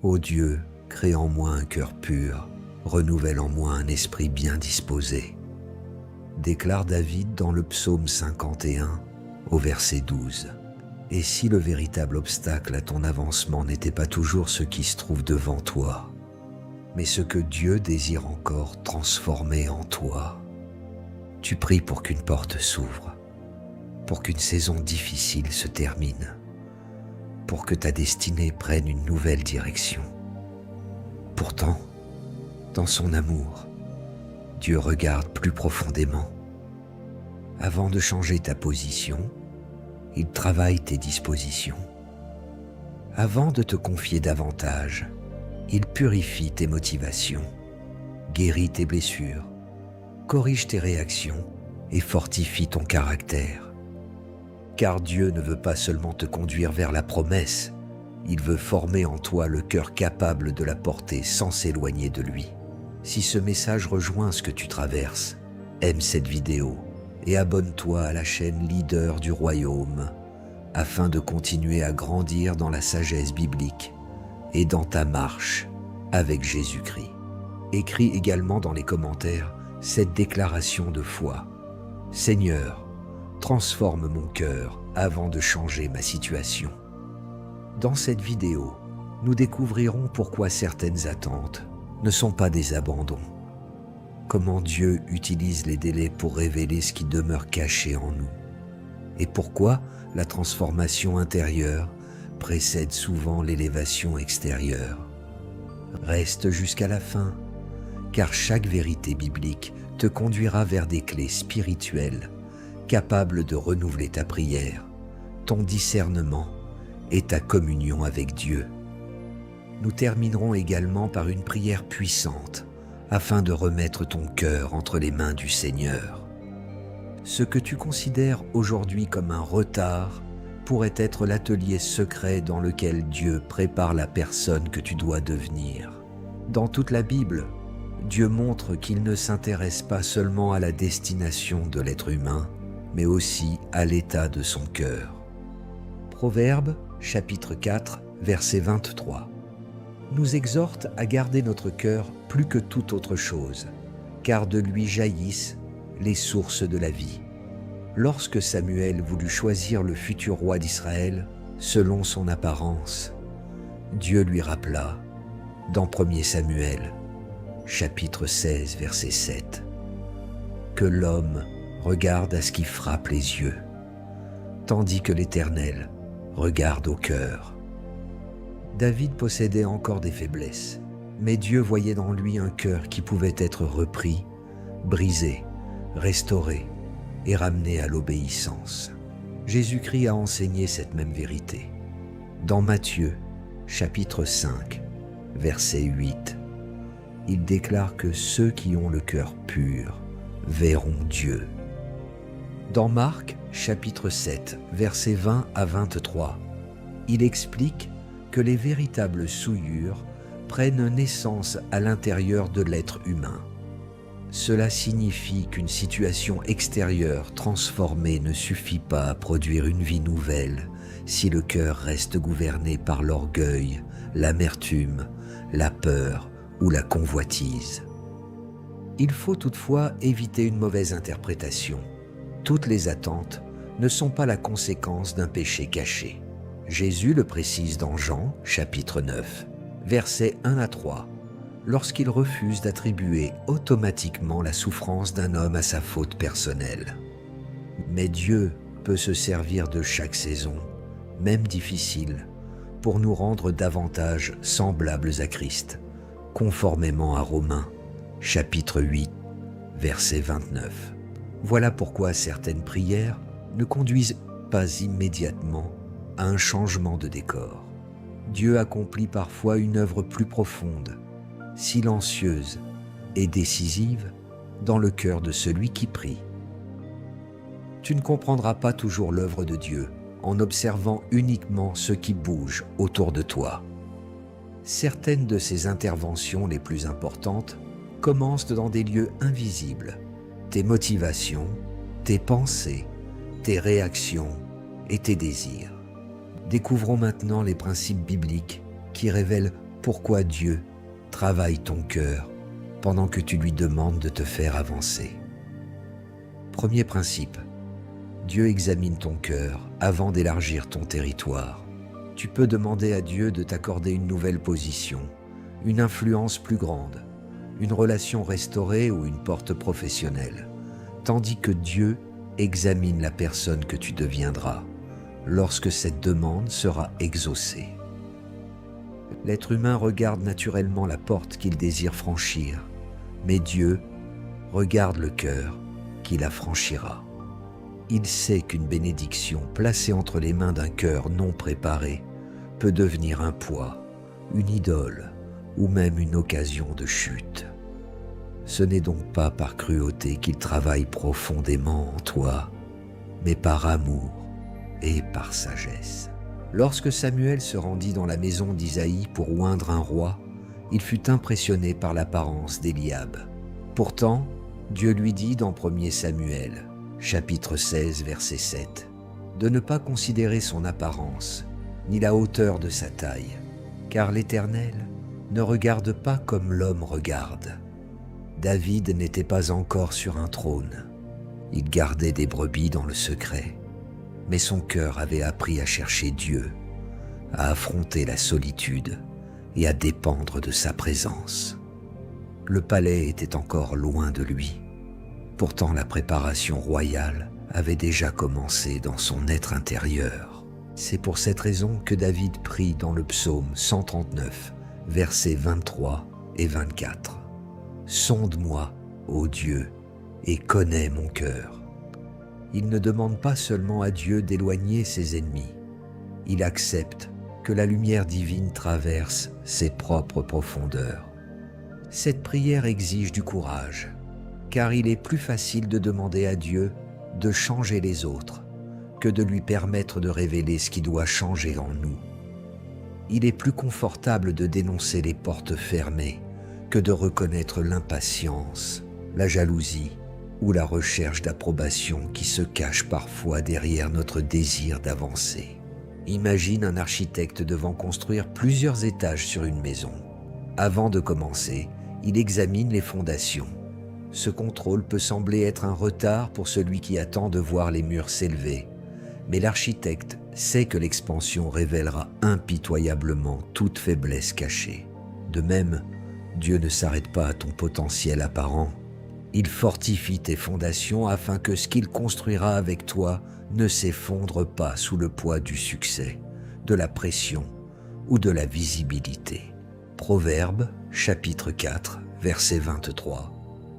Ô Dieu, crée en moi un cœur pur, renouvelle en moi un esprit bien disposé. Déclare David dans le psaume 51, au verset 12. Et si le véritable obstacle à ton avancement n'était pas toujours ce qui se trouve devant toi, mais ce que Dieu désire encore transformer en toi, tu pries pour qu'une porte s'ouvre, pour qu'une saison difficile se termine, pour que ta destinée prenne une nouvelle direction. Pourtant, dans son amour, Dieu regarde plus profondément. Avant de changer ta position, il travaille tes dispositions. Avant de te confier davantage, il purifie tes motivations, guérit tes blessures, corrige tes réactions et fortifie ton caractère. Car Dieu ne veut pas seulement te conduire vers la promesse, il veut former en toi le cœur capable de la porter sans s'éloigner de lui. Si ce message rejoint ce que tu traverses, aime cette vidéo et abonne-toi à la chaîne Leader du Royaume afin de continuer à grandir dans la sagesse biblique et dans ta marche avec Jésus-Christ. Écris également dans les commentaires cette déclaration de foi. Seigneur, transforme mon cœur avant de changer ma situation. Dans cette vidéo, nous découvrirons pourquoi certaines attentes ne sont pas des abandons. Comment Dieu utilise les délais pour révéler ce qui demeure caché en nous. Et pourquoi la transformation intérieure précède souvent l'élévation extérieure. Reste jusqu'à la fin, car chaque vérité biblique te conduira vers des clés spirituelles capables de renouveler ta prière, ton discernement et ta communion avec Dieu. Nous terminerons également par une prière puissante afin de remettre ton cœur entre les mains du Seigneur. Ce que tu considères aujourd'hui comme un retard pourrait être l'atelier secret dans lequel Dieu prépare la personne que tu dois devenir. Dans toute la Bible, Dieu montre qu'il ne s'intéresse pas seulement à la destination de l'être humain, mais aussi à l'état de son cœur. Proverbes, chapitre 4, verset 23. Nous exhorte à garder notre cœur plus que toute autre chose, car de lui jaillissent les sources de la vie. Lorsque Samuel voulut choisir le futur roi d'Israël, selon son apparence, Dieu lui rappela, dans 1 Samuel, chapitre 16, verset 7, que l'homme regarde à ce qui frappe les yeux, tandis que l'Éternel regarde au cœur. David possédait encore des faiblesses, mais Dieu voyait dans lui un cœur qui pouvait être repris, brisé, restauré et ramené à l'obéissance. Jésus-Christ a enseigné cette même vérité. Dans Matthieu, chapitre 5, verset 8, il déclare que ceux qui ont le cœur pur verront Dieu. Dans Marc, chapitre 7, versets 20 à 23, il explique que les véritables souillures prennent naissance à l'intérieur de l'être humain. Cela signifie qu'une situation extérieure transformée ne suffit pas à produire une vie nouvelle si le cœur reste gouverné par l'orgueil, l'amertume, la peur ou la convoitise. Il faut toutefois éviter une mauvaise interprétation. Toutes les attentes ne sont pas la conséquence d'un péché caché. Jésus le précise dans Jean, chapitre 9, versets 1 à 3, lorsqu'il refuse d'attribuer automatiquement la souffrance d'un homme à sa faute personnelle. Mais Dieu peut se servir de chaque saison, même difficile, pour nous rendre davantage semblables à Christ, conformément à Romains, chapitre 8, verset 29. Voilà pourquoi certaines prières ne conduisent pas immédiatement à un changement de décor. Dieu accomplit parfois une œuvre plus profonde, silencieuse et décisive dans le cœur de celui qui prie. Tu ne comprendras pas toujours l'œuvre de Dieu en observant uniquement ce qui bouge autour de toi. Certaines de ses interventions les plus importantes commencent dans des lieux invisibles. Tes motivations, tes pensées, tes réactions et tes désirs. Découvrons maintenant les principes bibliques qui révèlent pourquoi Dieu travaille ton cœur pendant que tu lui demandes de te faire avancer. Premier principe, Dieu examine ton cœur avant d'élargir ton territoire. Tu peux demander à Dieu de t'accorder une nouvelle position, une influence plus grande, une relation restaurée ou une porte professionnelle, tandis que Dieu examine la personne que tu deviendras lorsque cette demande sera exaucée. L'être humain regarde naturellement la porte qu'il désire franchir, mais Dieu regarde le cœur qui la franchira. Il sait qu'une bénédiction placée entre les mains d'un cœur non préparé peut devenir un poids, une idole ou même une occasion de chute. Ce n'est donc pas par cruauté qu'il travaille profondément en toi, mais par amour et par sagesse. Lorsque Samuel se rendit dans la maison d'Isaïe pour oindre un roi, il fut impressionné par l'apparence d'Éliab. Pourtant, Dieu lui dit dans 1 Samuel, chapitre 16, verset 7, de ne pas considérer son apparence, ni la hauteur de sa taille, car l'Éternel ne regarde pas comme l'homme regarde. David n'était pas encore sur un trône. Il gardait des brebis dans le secret, mais son cœur avait appris à chercher Dieu, à affronter la solitude et à dépendre de sa présence. Le palais était encore loin de lui. Pourtant, la préparation royale avait déjà commencé dans son être intérieur. C'est pour cette raison que David prie dans le psaume 139, versets 23 et 24. « Sonde-moi, ô Dieu, et connais mon cœur. » Il ne demande pas seulement à Dieu d'éloigner ses ennemis. Il accepte que la lumière divine traverse ses propres profondeurs. Cette prière exige du courage, car il est plus facile de demander à Dieu de changer les autres que de lui permettre de révéler ce qui doit changer en nous. Il est plus confortable de dénoncer les portes fermées que de reconnaître l'impatience, la jalousie ou la recherche d'approbation qui se cache parfois derrière notre désir d'avancer. Imagine un architecte devant construire plusieurs étages sur une maison. Avant de commencer, il examine les fondations. Ce contrôle peut sembler être un retard pour celui qui attend de voir les murs s'élever, mais l'architecte sait que l'expansion révélera impitoyablement toute faiblesse cachée. De même, Dieu ne s'arrête pas à ton potentiel apparent. Il fortifie tes fondations afin que ce qu'il construira avec toi ne s'effondre pas sous le poids du succès, de la pression ou de la visibilité. Proverbe, chapitre 4, verset 23,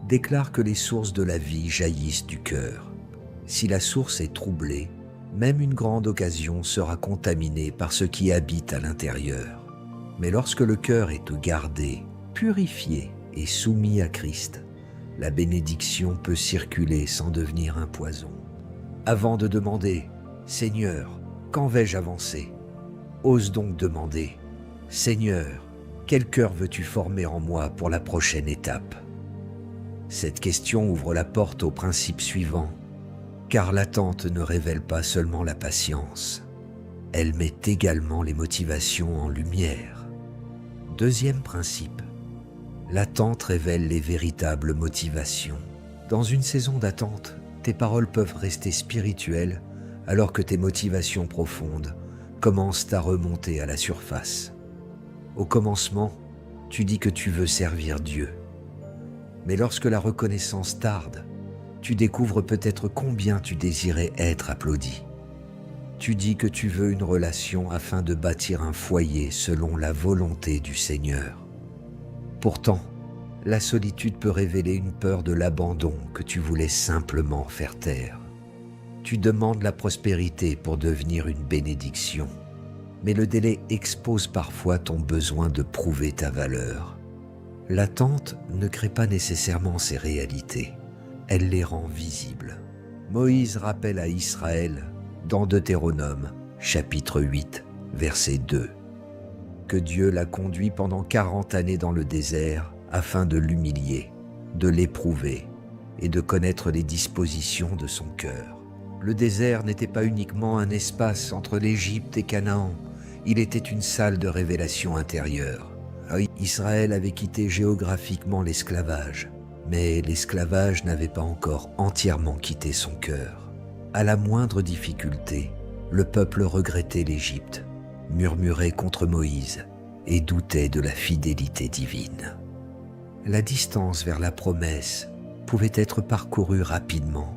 déclare que les sources de la vie jaillissent du cœur. Si la source est troublée, même une grande occasion sera contaminée par ce qui habite à l'intérieur. Mais lorsque le cœur est gardé, purifié et soumis à Christ, la bénédiction peut circuler sans devenir un poison. Avant de demander « Seigneur, quand vais-je avancer ?» ose donc demander « Seigneur, quel cœur veux-tu former en moi pour la prochaine étape ?» Cette question ouvre la porte au principe suivant, car l'attente ne révèle pas seulement la patience, elle met également les motivations en lumière. Deuxième principe, l'attente révèle les véritables motivations. Dans une saison d'attente, tes paroles peuvent rester spirituelles alors que tes motivations profondes commencent à remonter à la surface. Au commencement, tu dis que tu veux servir Dieu. Mais lorsque la reconnaissance tarde, tu découvres peut-être combien tu désirais être applaudi. Tu dis que tu veux une relation afin de bâtir un foyer selon la volonté du Seigneur. Pourtant, la solitude peut révéler une peur de l'abandon que tu voulais simplement faire taire. Tu demandes la prospérité pour devenir une bénédiction, mais le délai expose parfois ton besoin de prouver ta valeur. L'attente ne crée pas nécessairement ces réalités, elle les rend visibles. Moïse rappelle à Israël, dans Deutéronome, chapitre 8, verset 2, que Dieu l'a conduit pendant 40 années dans le désert afin de l'humilier, de l'éprouver et de connaître les dispositions de son cœur. Le désert n'était pas uniquement un espace entre l'Égypte et Canaan, il était une salle de révélation intérieure, Israël avait quitté géographiquement l'esclavage, mais l'esclavage n'avait pas encore entièrement quitté son cœur. À la moindre difficulté, le peuple regrettait l'Égypte, murmurait contre Moïse et doutait de la fidélité divine. La distance vers la promesse pouvait être parcourue rapidement,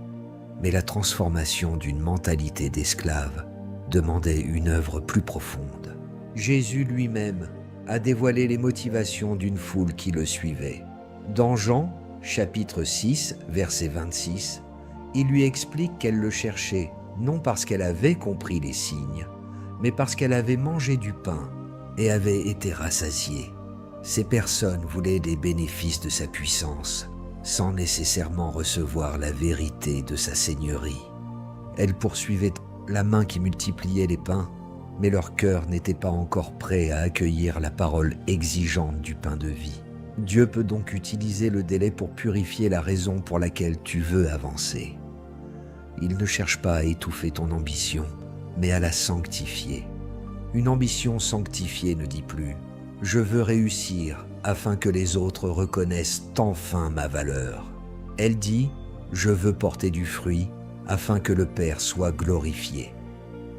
mais la transformation d'une mentalité d'esclave demandait une œuvre plus profonde. Jésus lui-même a dévoilé les motivations d'une foule qui le suivait. Dans Jean, chapitre 6, verset 26, il lui explique qu'elle le cherchait, non parce qu'elle avait compris les signes, mais parce qu'elle avait mangé du pain et avait été rassasiée. Ces personnes voulaient les bénéfices de sa puissance, sans nécessairement recevoir la vérité de sa seigneurie. Elles poursuivaient la main qui multipliait les pains, mais leur cœur n'était pas encore prêt à accueillir la parole exigeante du pain de vie. Dieu peut donc utiliser le délai pour purifier la raison pour laquelle tu veux avancer. Il ne cherche pas à étouffer ton ambition, mais à la sanctifier. Une ambition sanctifiée ne dit plus « Je veux réussir afin que les autres reconnaissent enfin ma valeur ». Elle dit « Je veux porter du fruit afin que le Père soit glorifié ».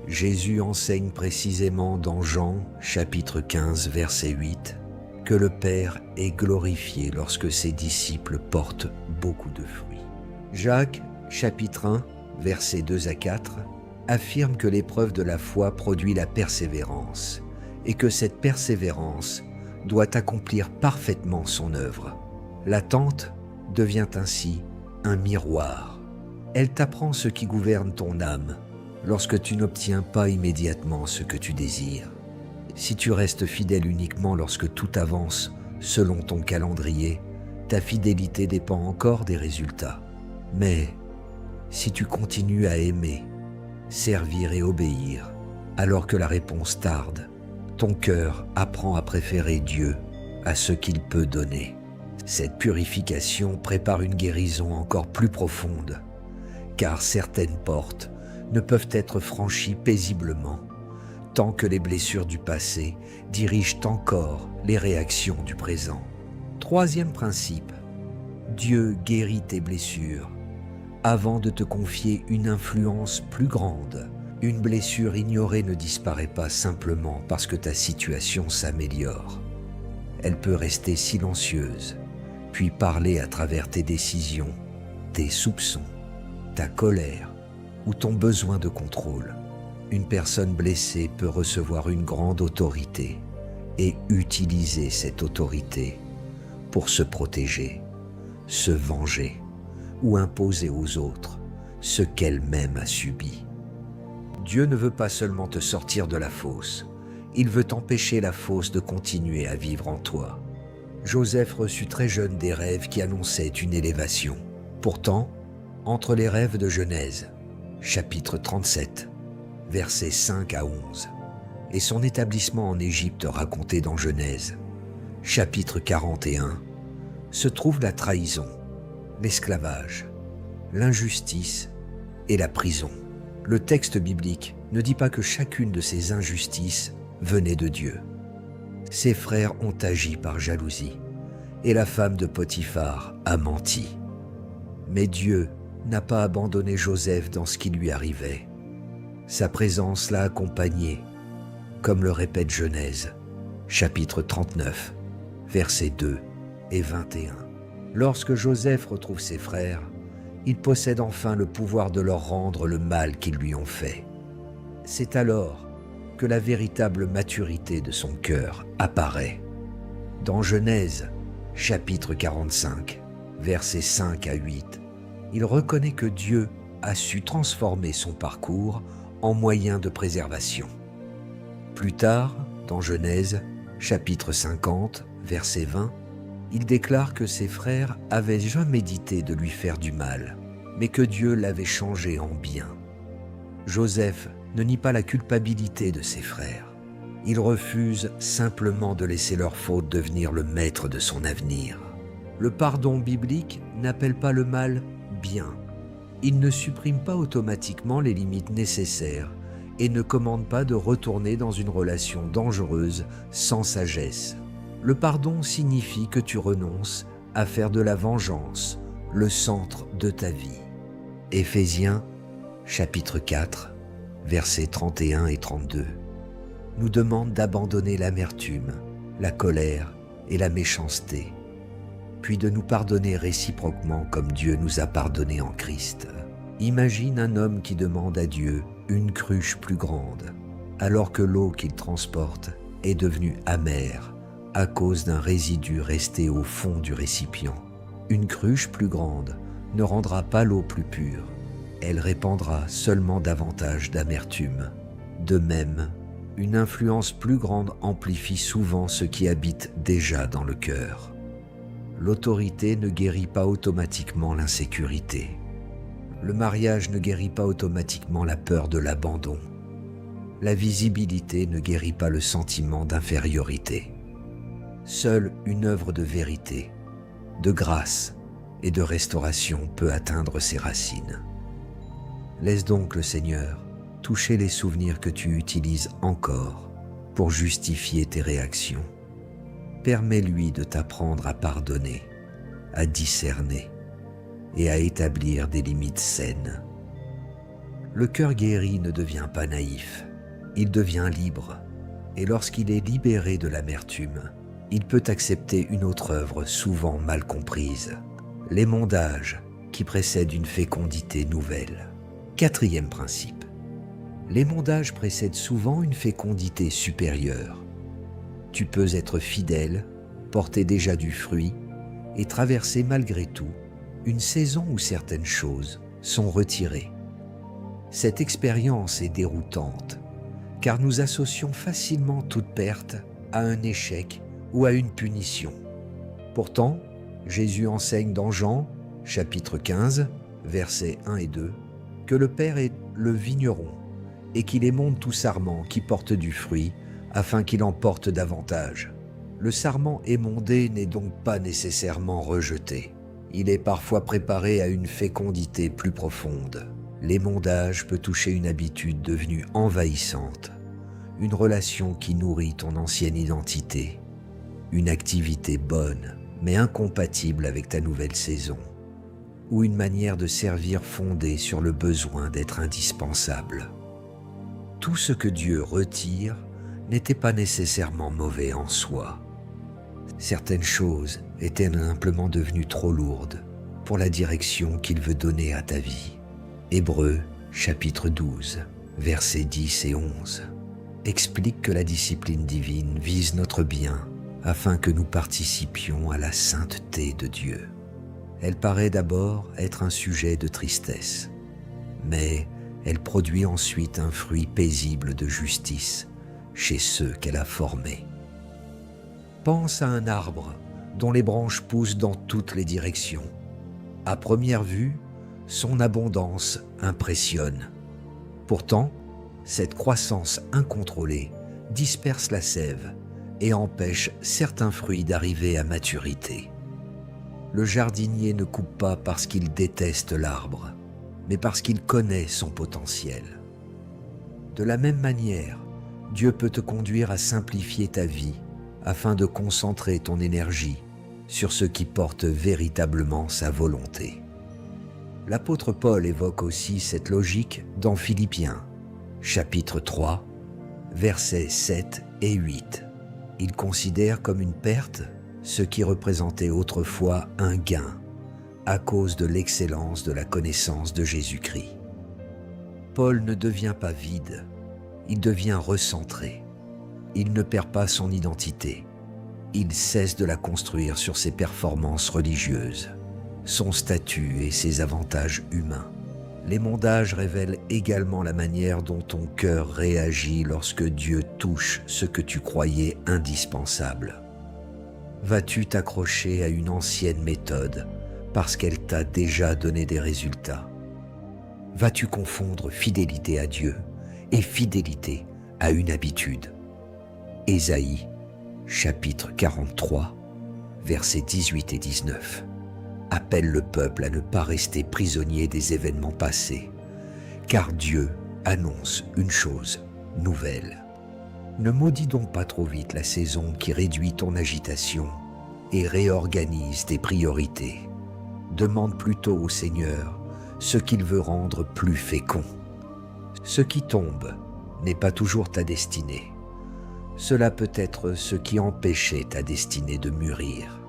Jésus enseigne précisément dans Jean, chapitre 15, verset 8, que le Père est glorifié lorsque ses disciples portent beaucoup de fruits. Jacques, chapitre 1, versets 2 à 4, affirme que l'épreuve de la foi produit la persévérance et que cette persévérance doit accomplir parfaitement son œuvre. L'attente devient ainsi un miroir. Elle t'apprend ce qui gouverne ton âme lorsque tu n'obtiens pas immédiatement ce que tu désires. Si tu restes fidèle uniquement lorsque tout avance selon ton calendrier, ta fidélité dépend encore des résultats. Mais si tu continues à aimer, servir et obéir, alors que la réponse tarde, ton cœur apprend à préférer Dieu à ce qu'il peut donner. Cette purification prépare une guérison encore plus profonde, car certaines portes ne peuvent être franchies paisiblement, tant que les blessures du passé dirigent encore les réactions du présent. Troisième principe, Dieu guérit tes blessures avant de te confier une influence plus grande. Une blessure ignorée ne disparaît pas simplement parce que ta situation s'améliore. Elle peut rester silencieuse, puis parler à travers tes décisions, tes soupçons, ta colère ou ton besoin de contrôle. Une personne blessée peut recevoir une grande autorité et utiliser cette autorité pour se protéger, se venger ou imposer aux autres ce qu'elle-même a subi. Dieu ne veut pas seulement te sortir de la fosse, il veut t'empêcher la fosse de continuer à vivre en toi. Joseph reçut très jeune des rêves qui annonçaient une élévation. Pourtant, entre les rêves de Genèse, chapitre 37, versets 5 à 11, et son établissement en Égypte raconté dans Genèse, chapitre 41, se trouve la trahison, l'esclavage, l'injustice et la prison. Le texte biblique ne dit pas que chacune de ces injustices venait de Dieu. Ses frères ont agi par jalousie, et la femme de Potiphar a menti. Mais Dieu n'a pas abandonné Joseph dans ce qui lui arrivait. Sa présence l'a accompagné, comme le répète Genèse, chapitre 39, versets 2 et 21. Lorsque Joseph retrouve ses frères, il possède enfin le pouvoir de leur rendre le mal qu'ils lui ont fait. C'est alors que la véritable maturité de son cœur apparaît. Dans Genèse, chapitre 45, versets 5 à 8, il reconnaît que Dieu a su transformer son parcours en moyen de préservation. Plus tard, dans Genèse, chapitre 50, verset 20, il déclare que ses frères avaient jamais médité de lui faire du mal, mais que Dieu l'avait changé en bien. Joseph ne nie pas la culpabilité de ses frères. Il refuse simplement de laisser leur faute devenir le maître de son avenir. Le pardon biblique n'appelle pas le mal bien. Il ne supprime pas automatiquement les limites nécessaires et ne commande pas de retourner dans une relation dangereuse sans sagesse. Le pardon signifie que tu renonces à faire de la vengeance le centre de ta vie. Éphésiens, chapitre 4, versets 31 et 32, nous demande d'abandonner l'amertume, la colère et la méchanceté, puis de nous pardonner réciproquement comme Dieu nous a pardonné en Christ. Imagine un homme qui demande à Dieu une cruche plus grande, alors que l'eau qu'il transporte est devenue amère à cause d'un résidu resté au fond du récipient. Une cruche plus grande ne rendra pas l'eau plus pure, elle répandra seulement davantage d'amertume. De même, une influence plus grande amplifie souvent ce qui habite déjà dans le cœur. L'autorité ne guérit pas automatiquement l'insécurité. Le mariage ne guérit pas automatiquement la peur de l'abandon. La visibilité ne guérit pas le sentiment d'infériorité. Seule une œuvre de vérité, de grâce et de restauration peut atteindre ses racines. Laisse donc le Seigneur toucher les souvenirs que tu utilises encore pour justifier tes réactions. Permets-lui de t'apprendre à pardonner, à discerner et à établir des limites saines. Le cœur guéri ne devient pas naïf, il devient libre, et lorsqu'il est libéré de l'amertume, il peut accepter une autre œuvre souvent mal comprise, l'émondage qui précède une fécondité nouvelle. Quatrième principe, l'émondage précède souvent une fécondité supérieure. Tu peux être fidèle, porter déjà du fruit et traverser malgré tout une saison où certaines choses sont retirées. Cette expérience est déroutante, car nous associons facilement toute perte à un échec ou à une punition. Pourtant, Jésus enseigne dans Jean, chapitre 15, versets 1 et 2, que le Père est le vigneron et qu'il émonde tout sarment qui porte du fruit afin qu'il en porte davantage. Le sarment émondé n'est donc pas nécessairement rejeté. Il est parfois préparé à une fécondité plus profonde. L'émondage peut toucher une habitude devenue envahissante, une relation qui nourrit ton ancienne identité, une activité bonne mais incompatible avec ta nouvelle saison, ou une manière de servir fondée sur le besoin d'être indispensable. Tout ce que Dieu retire n'était pas nécessairement mauvais en soi. Certaines choses étaient simplement devenues trop lourdes pour la direction qu'il veut donner à ta vie. Hébreux, chapitre 12, versets 10 et 11, explique que la discipline divine vise notre bien afin que nous participions à la sainteté de Dieu. Elle paraît d'abord être un sujet de tristesse, mais elle produit ensuite un fruit paisible de justice chez ceux qu'elle a formés. Pense à un arbre dont les branches poussent dans toutes les directions. À première vue, son abondance impressionne. Pourtant, cette croissance incontrôlée disperse la sève et empêche certains fruits d'arriver à maturité. Le jardinier ne coupe pas parce qu'il déteste l'arbre, mais parce qu'il connaît son potentiel. De la même manière, Dieu peut te conduire à simplifier ta vie afin de concentrer ton énergie sur ce qui porte véritablement sa volonté. L'apôtre Paul évoque aussi cette logique dans Philippiens, chapitre 3, versets 7 et 8. Il considère comme une perte ce qui représentait autrefois un gain à cause de l'excellence de la connaissance de Jésus-Christ. Paul ne devient pas vide, il devient recentré. Il ne perd pas son identité. Il cesse de la construire sur ses performances religieuses, son statut et ses avantages humains. L'émondage révèle également la manière dont ton cœur réagit lorsque Dieu touche ce que tu croyais indispensable. Vas-tu t'accrocher à une ancienne méthode parce qu'elle t'a déjà donné des résultats? Vas-tu confondre fidélité à Dieu et fidélité à une habitude? Ésaïe, chapitre 43, versets 18 et 19, appelle le peuple à ne pas rester prisonnier des événements passés, car Dieu annonce une chose nouvelle. Ne maudis donc pas trop vite la saison qui réduit ton agitation et réorganise tes priorités. Demande plutôt au Seigneur ce qu'il veut rendre plus fécond. Ce qui tombe n'est pas toujours ta destinée. Cela peut être ce qui empêchait ta destinée de mûrir.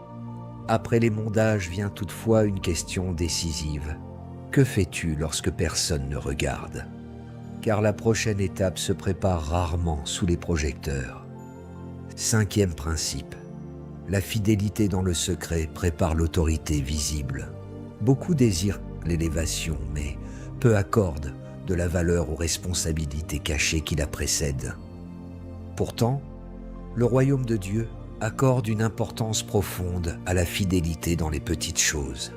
Après l'émondage vient toutefois une question décisive. Que fais-tu lorsque personne ne regarde ? Car la prochaine étape se prépare rarement sous les projecteurs. 5e principe. La fidélité dans le secret prépare l'autorité visible. Beaucoup désirent l'élévation, mais peu accordent de la valeur aux responsabilités cachées qui la précèdent. Pourtant, le royaume de Dieu accorde une importance profonde à la fidélité dans les petites choses.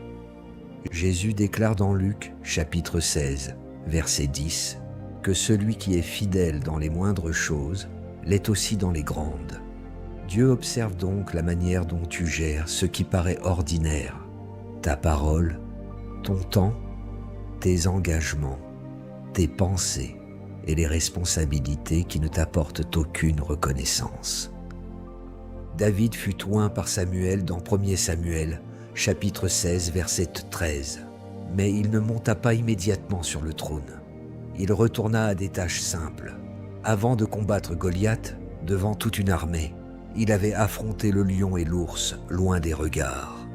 Jésus déclare dans Luc, chapitre 16, verset 10, que celui qui est fidèle dans les moindres choses l'est aussi dans les grandes. Dieu observe donc la manière dont tu gères ce qui paraît ordinaire, ta parole, ton temps, tes engagements, tes pensées et les responsabilités qui ne t'apportent aucune reconnaissance. David fut oint par Samuel dans 1 Samuel, chapitre 16, verset 13. Mais il ne monta pas immédiatement sur le trône. Il retourna à des tâches simples. Avant de combattre Goliath, devant toute une armée, il avait affronté le lion et l'ours loin des regards.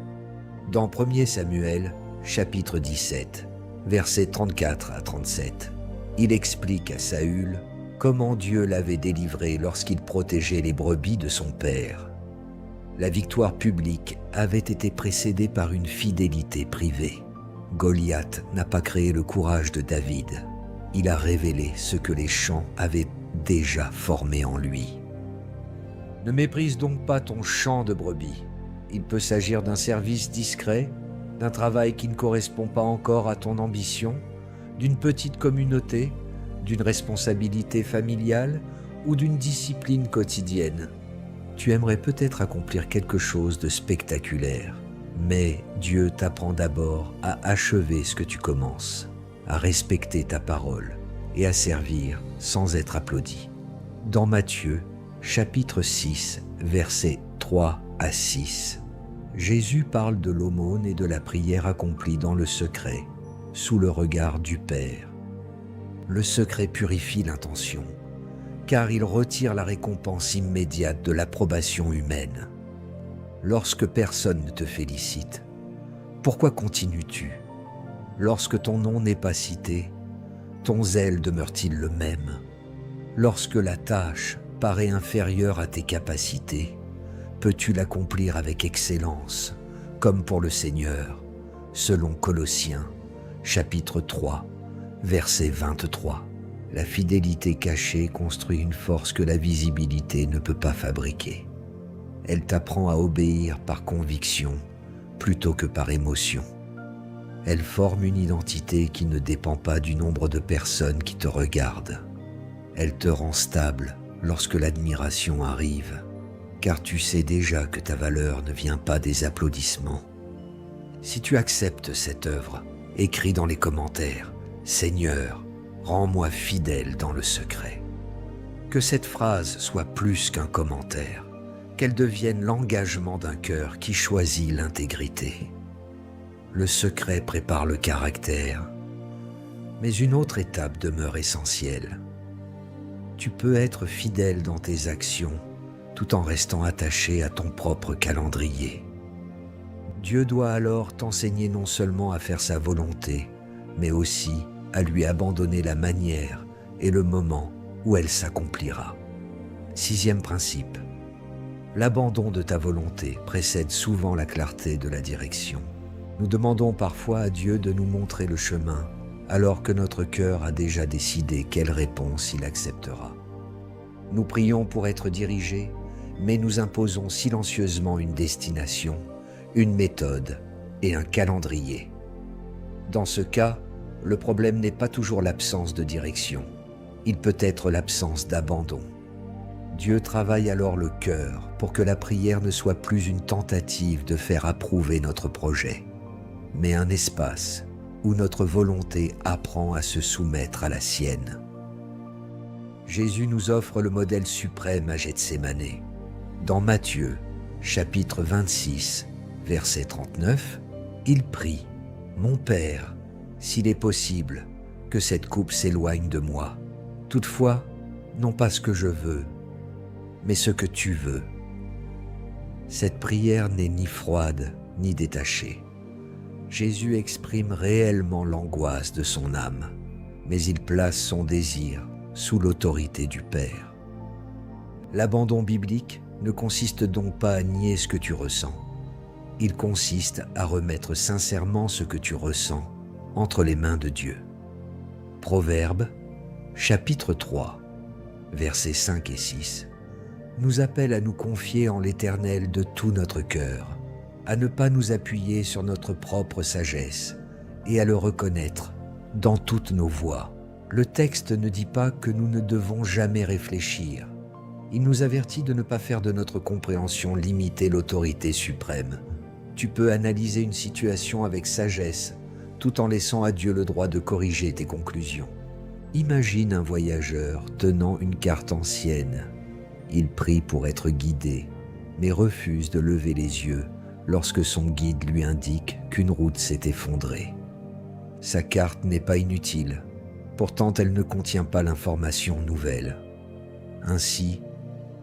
Dans 1 Samuel, chapitre 17, versets 34 à 37, il explique à Saül comment Dieu l'avait délivré lorsqu'il protégeait les brebis de son père. La victoire publique avait été précédée par une fidélité privée. Goliath n'a pas créé le courage de David. Il a révélé ce que les chants avaient déjà formé en lui. Ne méprise donc pas ton champ de brebis. Il peut s'agir d'un service discret, d'un travail qui ne correspond pas encore à ton ambition, d'une petite communauté, d'une responsabilité familiale ou d'une discipline quotidienne. Tu aimerais peut-être accomplir quelque chose de spectaculaire, mais Dieu t'apprend d'abord à achever ce que tu commences, à respecter ta parole et à servir sans être applaudi. Dans Matthieu, chapitre 6, versets 3 à 6, Jésus parle de l'aumône et de la prière accomplie dans le secret, sous le regard du Père. Le secret purifie l'intention, car il retire la récompense immédiate de l'approbation humaine. Lorsque personne ne te félicite, pourquoi continues-tu ? Lorsque ton nom n'est pas cité, ton zèle demeure-t-il le même ? Lorsque la tâche paraît inférieure à tes capacités, peux-tu l'accomplir avec excellence, comme pour le Seigneur, selon Colossiens, chapitre 3, verset 23. La fidélité cachée construit une force que la visibilité ne peut pas fabriquer. Elle t'apprend à obéir par conviction plutôt que par émotion. Elle forme une identité qui ne dépend pas du nombre de personnes qui te regardent. Elle te rend stable lorsque l'admiration arrive, car tu sais déjà que ta valeur ne vient pas des applaudissements. Si tu acceptes cette œuvre, écris dans les commentaires « Seigneur, rends-moi fidèle dans le secret ». Que cette phrase soit plus qu'un commentaire, qu'elle devienne l'engagement d'un cœur qui choisit l'intégrité. Le secret prépare le caractère, mais une autre étape demeure essentielle. Tu peux être fidèle dans tes actions tout en restant attaché à ton propre calendrier. Dieu doit alors t'enseigner non seulement à faire sa volonté, mais aussi à lui abandonner la manière et le moment où elle s'accomplira. 6e principe. L'abandon de ta volonté précède souvent la clarté de la direction. Nous demandons parfois à Dieu de nous montrer le chemin, alors que notre cœur a déjà décidé quelle réponse il acceptera. Nous prions pour être dirigés, mais nous imposons silencieusement une destination, une méthode et un calendrier. Dans ce cas, le problème n'est pas toujours l'absence de direction, il peut être l'absence d'abandon. Dieu travaille alors le cœur pour que la prière ne soit plus une tentative de faire approuver notre projet, mais un espace où notre volonté apprend à se soumettre à la sienne. Jésus nous offre le modèle suprême à Gethsémanée. Dans Matthieu, chapitre 26, verset 39, il prie « Mon Père, s'il est possible, que cette coupe s'éloigne de moi. Toutefois, non pas ce que je veux, mais ce que tu veux. » Cette prière n'est ni froide ni détachée. Jésus exprime réellement l'angoisse de son âme, mais il place son désir sous l'autorité du Père. L'abandon biblique ne consiste donc pas à nier ce que tu ressens. Il consiste à remettre sincèrement ce que tu ressens entre les mains de Dieu. Proverbes, chapitre 3, versets 5 et 6, nous appelle à nous confier en l'Éternel de tout notre cœur, à ne pas nous appuyer sur notre propre sagesse et à le reconnaître dans toutes nos voies. Le texte ne dit pas que nous ne devons jamais réfléchir. Il nous avertit de ne pas faire de notre compréhension limiter l'autorité suprême. Tu peux analyser une situation avec sagesse, tout en laissant à Dieu le droit de corriger tes conclusions. Imagine un voyageur tenant une carte ancienne. Il prie pour être guidé, mais refuse de lever les yeux lorsque son guide lui indique qu'une route s'est effondrée. Sa carte n'est pas inutile, pourtant elle ne contient pas l'information nouvelle. Ainsi,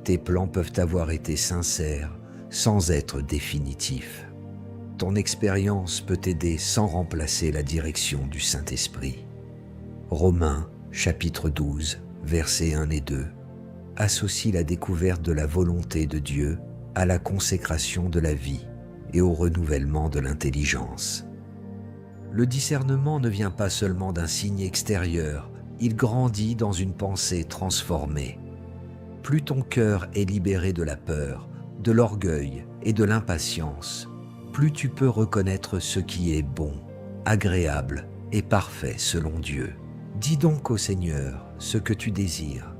tes plans peuvent avoir été sincères sans être définitifs. Ton expérience peut t'aider sans remplacer la direction du Saint-Esprit. Romains, chapitre 12, versets 1 et 2, associe la découverte de la volonté de Dieu à la consécration de la vie et au renouvellement de l'intelligence. Le discernement ne vient pas seulement d'un signe extérieur, il grandit dans une pensée transformée. Plus ton cœur est libéré de la peur, de l'orgueil et de l'impatience, plus tu peux reconnaître ce qui est bon, agréable et parfait selon Dieu. Dis donc au Seigneur ce que tu désires,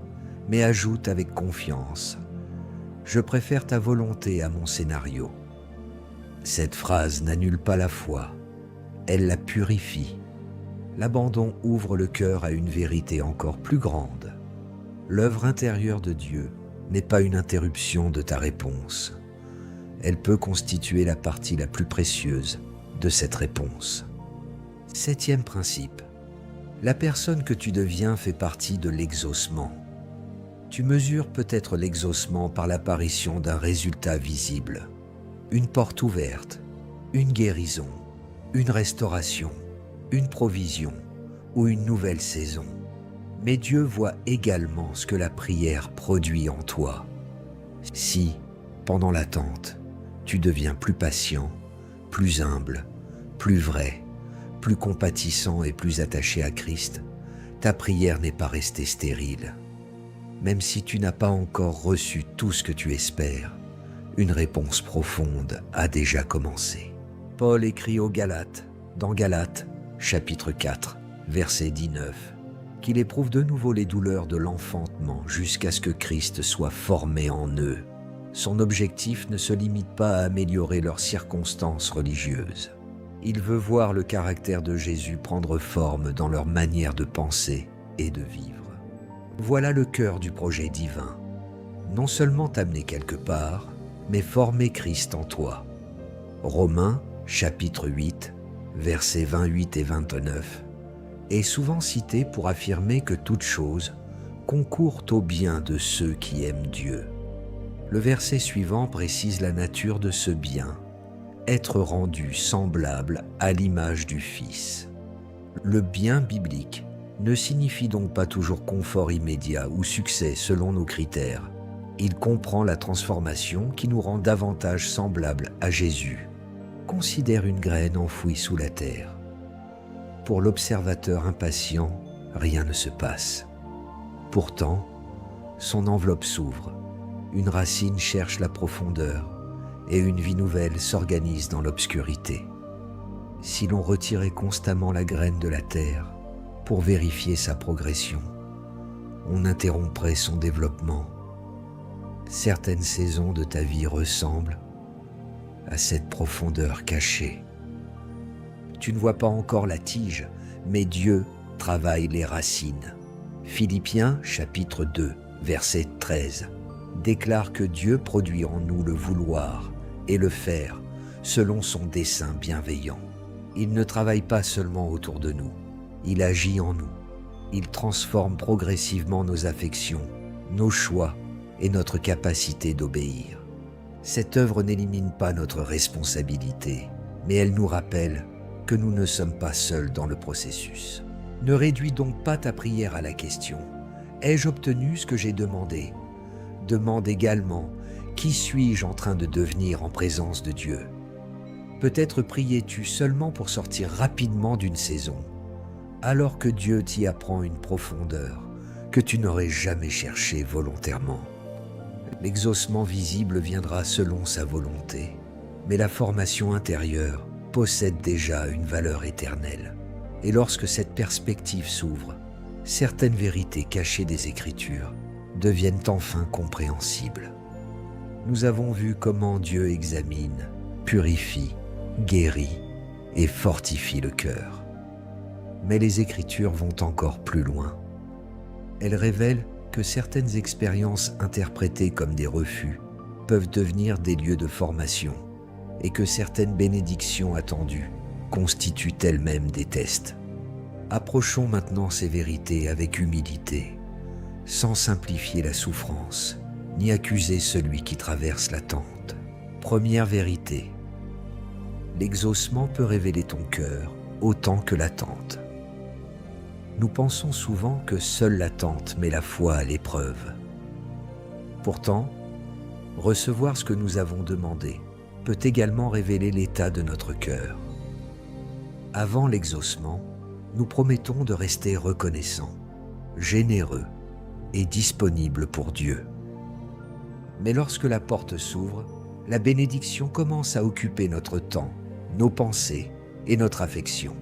mais ajoute avec confiance « Je préfère ta volonté à mon scénario ». Cette phrase n'annule pas la foi, elle la purifie. L'abandon ouvre le cœur à une vérité encore plus grande. L'œuvre intérieure de Dieu n'est pas une interruption de ta réponse. Elle peut constituer la partie la plus précieuse de cette réponse. Septième principe. La personne que tu deviens fait partie de l'exaucement. Tu mesures peut-être l'exaucement par l'apparition d'un résultat visible. Une porte ouverte, une guérison, une restauration, une provision ou une nouvelle saison. Mais Dieu voit également ce que la prière produit en toi. Si, pendant l'attente, tu deviens plus patient, plus humble, plus vrai, plus compatissant et plus attaché à Christ, ta prière n'est pas restée stérile. Même si tu n'as pas encore reçu tout ce que tu espères, une réponse profonde a déjà commencé. Paul écrit aux Galates, dans Galates, chapitre 4, verset 19, qu'il éprouve de nouveau les douleurs de l'enfantement jusqu'à ce que Christ soit formé en eux. Son objectif ne se limite pas à améliorer leurs circonstances religieuses. Il veut voir le caractère de Jésus prendre forme dans leur manière de penser et de vivre. Voilà le cœur du projet divin. Non seulement t'amener quelque part, mais former Christ en toi. Romains, chapitre 8, versets 28 et 29, est souvent cité pour affirmer que toute chose concourt au bien de ceux qui aiment Dieu. Le verset suivant précise la nature de ce bien, être rendu semblable à l'image du Fils. Le bien biblique ne signifie donc pas toujours confort immédiat ou succès selon nos critères. Il comprend la transformation qui nous rend davantage semblables à Jésus. Considère une graine enfouie sous la terre. Pour l'observateur impatient, rien ne se passe. Pourtant, son enveloppe s'ouvre, une racine cherche la profondeur et une vie nouvelle s'organise dans l'obscurité. Si l'on retirait constamment la graine de la terre pour vérifier sa progression, on interromprait son développement. Certaines saisons de ta vie ressemblent à cette profondeur cachée. Tu ne vois pas encore la tige, mais Dieu travaille les racines. Philippiens chapitre 2, verset 13, déclare que Dieu produit en nous le vouloir et le faire selon son dessein bienveillant. Il ne travaille pas seulement autour de nous, il agit en nous. Il transforme progressivement nos affections, nos choix et notre capacité d'obéir. Cette œuvre n'élimine pas notre responsabilité, mais elle nous rappelle que nous ne sommes pas seuls dans le processus. Ne réduis donc pas ta prière à la question « Ai-je obtenu ce que j'ai demandé ?» Demande également « Qui suis-je en train de devenir en présence de Dieu ?» Peut-être priais-tu seulement pour sortir rapidement d'une saison, alors que Dieu t'y apprend une profondeur que tu n'aurais jamais cherchée volontairement. L'exaucement visible viendra selon sa volonté, mais la formation intérieure possède déjà une valeur éternelle. Et lorsque cette perspective s'ouvre, certaines vérités cachées des Écritures deviennent enfin compréhensibles. Nous avons vu comment Dieu examine, purifie, guérit et fortifie le cœur. Mais les Écritures vont encore plus loin. Elles révèlent que certaines expériences interprétées comme des refus peuvent devenir des lieux de formation et que certaines bénédictions attendues constituent elles-mêmes des tests. Approchons maintenant ces vérités avec humilité, sans simplifier la souffrance, ni accuser celui qui traverse l'attente. Première vérité, l'exaucement peut révéler ton cœur autant que l'attente. Nous pensons souvent que seule l'attente met la foi à l'épreuve. Pourtant, recevoir ce que nous avons demandé peut également révéler l'état de notre cœur. Avant l'exaucement, nous promettons de rester reconnaissants, généreux et disponibles pour Dieu. Mais lorsque la porte s'ouvre, la bénédiction commence à occuper notre temps, nos pensées et notre affection.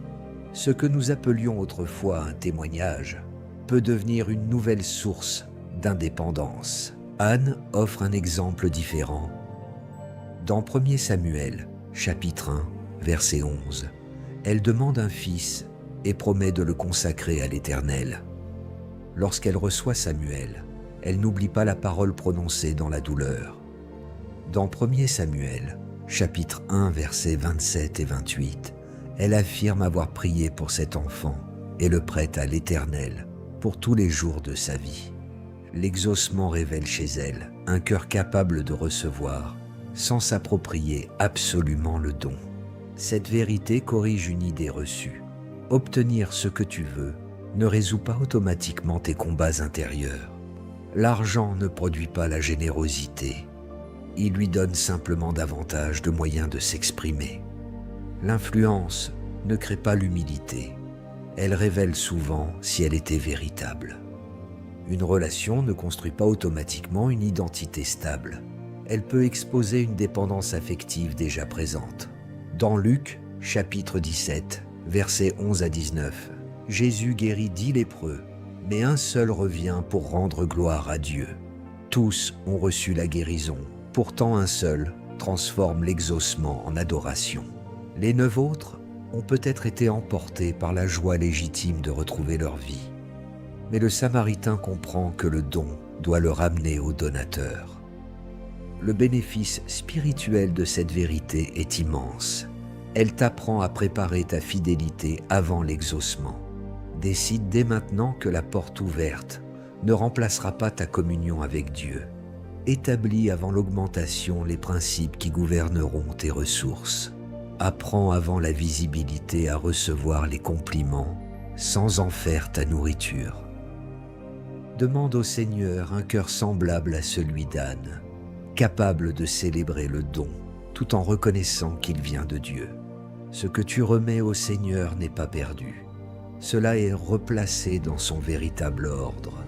Ce que nous appelions autrefois un témoignage peut devenir une nouvelle source d'indépendance. Anne offre un exemple différent. Dans 1 Samuel, chapitre 1, verset 11, elle demande un fils et promet de le consacrer à l'Éternel. Lorsqu'elle reçoit Samuel, elle n'oublie pas la parole prononcée dans la douleur. Dans 1 Samuel, chapitre 1, versets 27 et 28, elle affirme avoir prié pour cet enfant et le prête à l'Éternel pour tous les jours de sa vie. L'exaucement révèle chez elle un cœur capable de recevoir sans s'approprier absolument le don. Cette vérité corrige une idée reçue. Obtenir ce que tu veux ne résout pas automatiquement tes combats intérieurs. L'argent ne produit pas la générosité. Il lui donne simplement davantage de moyens de s'exprimer. L'influence ne crée pas l'humilité. Elle révèle souvent si elle était véritable. Une relation ne construit pas automatiquement une identité stable. Elle peut exposer une dépendance affective déjà présente. Dans Luc, chapitre 17, versets 11 à 19, Jésus guérit 10 lépreux, mais un seul revient pour rendre gloire à Dieu. Tous ont reçu la guérison, pourtant un seul transforme l'exaucement en adoration. Les 9 autres ont peut-être été emportés par la joie légitime de retrouver leur vie. Mais le Samaritain comprend que le don doit le ramener au donateur. Le bénéfice spirituel de cette vérité est immense. Elle t'apprend à préparer ta fidélité avant l'exaucement. Décide dès maintenant que la porte ouverte ne remplacera pas ta communion avec Dieu. Établis avant l'augmentation les principes qui gouverneront tes ressources. Apprends avant la visibilité à recevoir les compliments sans en faire ta nourriture. Demande au Seigneur un cœur semblable à celui d'Anne, capable de célébrer le don tout en reconnaissant qu'il vient de Dieu. Ce que tu remets au Seigneur n'est pas perdu. Cela est replacé dans son véritable ordre.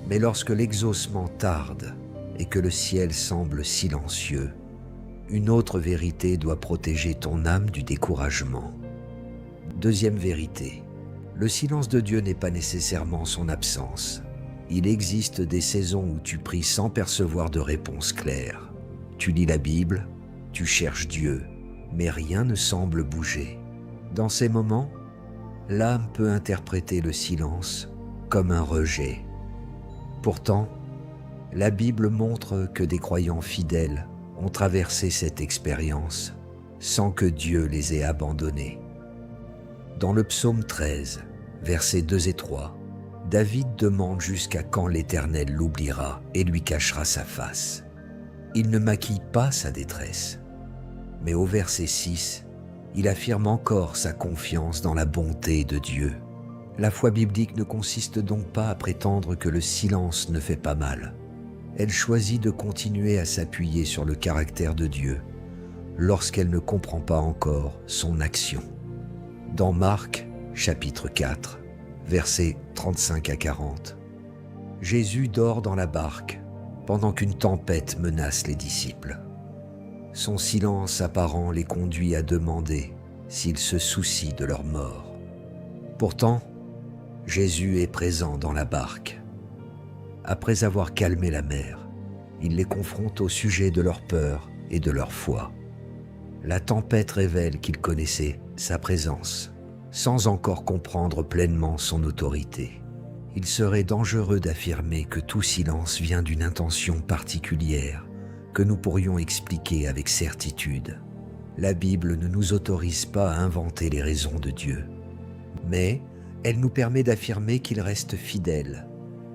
Mais lorsque l'exaucement tarde et que le ciel semble silencieux, une autre vérité doit protéger ton âme du découragement. Deuxième vérité, le silence de Dieu n'est pas nécessairement son absence. Il existe des saisons où tu pries sans percevoir de réponse claire. Tu lis la Bible, tu cherches Dieu, mais rien ne semble bouger. Dans ces moments, l'âme peut interpréter le silence comme un rejet Pourtant, la Bible montre que des croyants fidèles ont traversé cette expérience sans que Dieu les ait abandonnés. Dans le psaume 13, versets 2 et 3, David demande jusqu'à quand l'Éternel l'oubliera et lui cachera sa face. Il ne maquille pas sa détresse, mais au verset 6, il affirme encore sa confiance dans la bonté de Dieu. La foi biblique ne consiste donc pas à prétendre que le silence ne fait pas mal. Elle choisit de continuer à s'appuyer sur le caractère de Dieu lorsqu'elle ne comprend pas encore son action. Dans Marc, chapitre 4, versets 35 à 40, Jésus dort dans la barque pendant qu'une tempête menace les disciples. Son silence apparent les conduit à demander s'ils se soucient de leur mort. Pourtant, Jésus est présent dans la barque. Après avoir calmé la mer, il les confronte au sujet de leur peur et de leur foi. La tempête révèle qu'il connaissait sa présence, sans encore comprendre pleinement son autorité. Il serait dangereux d'affirmer que tout silence vient d'une intention particulière que nous pourrions expliquer avec certitude. La Bible ne nous autorise pas à inventer les raisons de Dieu, mais elle nous permet d'affirmer qu'il reste fidèle.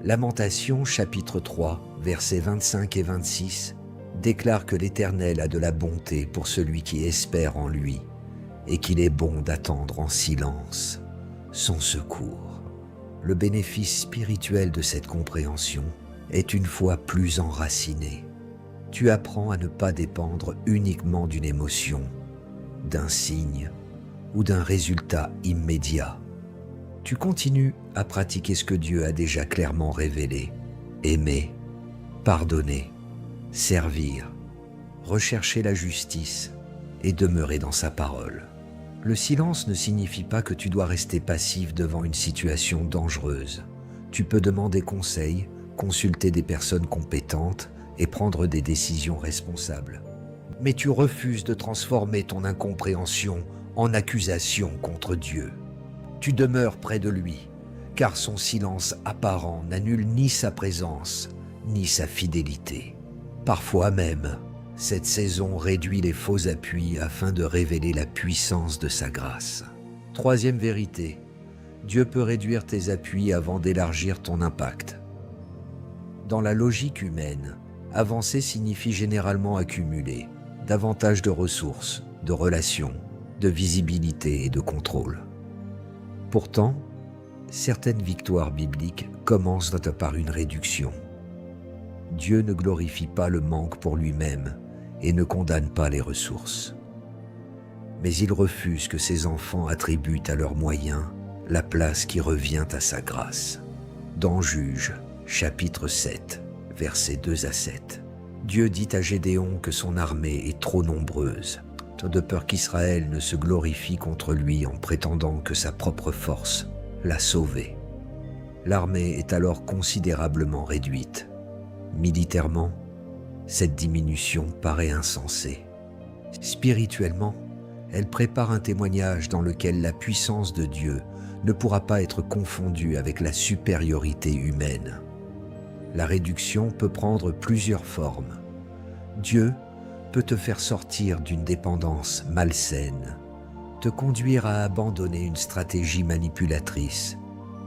Lamentation chapitre 3, versets 25 et 26 déclare que l'Éternel a de la bonté pour celui qui espère en lui et qu'il est bon d'attendre en silence son secours. Le bénéfice spirituel de cette compréhension est une foi plus enracinée. Tu apprends à ne pas dépendre uniquement d'une émotion, d'un signe ou d'un résultat immédiat. Tu continues à pratiquer ce que Dieu a déjà clairement révélé: aimer, pardonner, servir, rechercher la justice et demeurer dans sa parole. Le silence ne signifie pas que tu dois rester passif devant une situation dangereuse. Tu peux demander conseil, consulter des personnes compétentes et prendre des décisions responsables. Mais tu refuses de transformer ton incompréhension en accusation contre Dieu. Tu demeures près de lui, car son silence apparent n'annule ni sa présence, ni sa fidélité. Parfois même, cette saison réduit les faux appuis afin de révéler la puissance de sa grâce. Troisième vérité, Dieu peut réduire tes appuis avant d'élargir ton impact. Dans la logique humaine, avancer signifie généralement accumuler davantage de ressources, de relations, de visibilité et de contrôle. Pourtant, certaines victoires bibliques commencent par une réduction. Dieu ne glorifie pas le manque pour lui-même et ne condamne pas les ressources. Mais il refuse que ses enfants attribuent à leurs moyens la place qui revient à sa grâce. Dans Juges, chapitre 7, versets 2 à 7, Dieu dit à Gédéon que son armée est trop nombreuse, de peur qu'Israël ne se glorifie contre lui en prétendant que sa propre force l'a sauvé. L'armée est alors considérablement réduite. Militairement, cette diminution paraît insensée. Spirituellement, elle prépare un témoignage dans lequel la puissance de Dieu ne pourra pas être confondue avec la supériorité humaine. La réduction peut prendre plusieurs formes. Dieu peut te faire sortir d'une dépendance malsaine, te conduire à abandonner une stratégie manipulatrice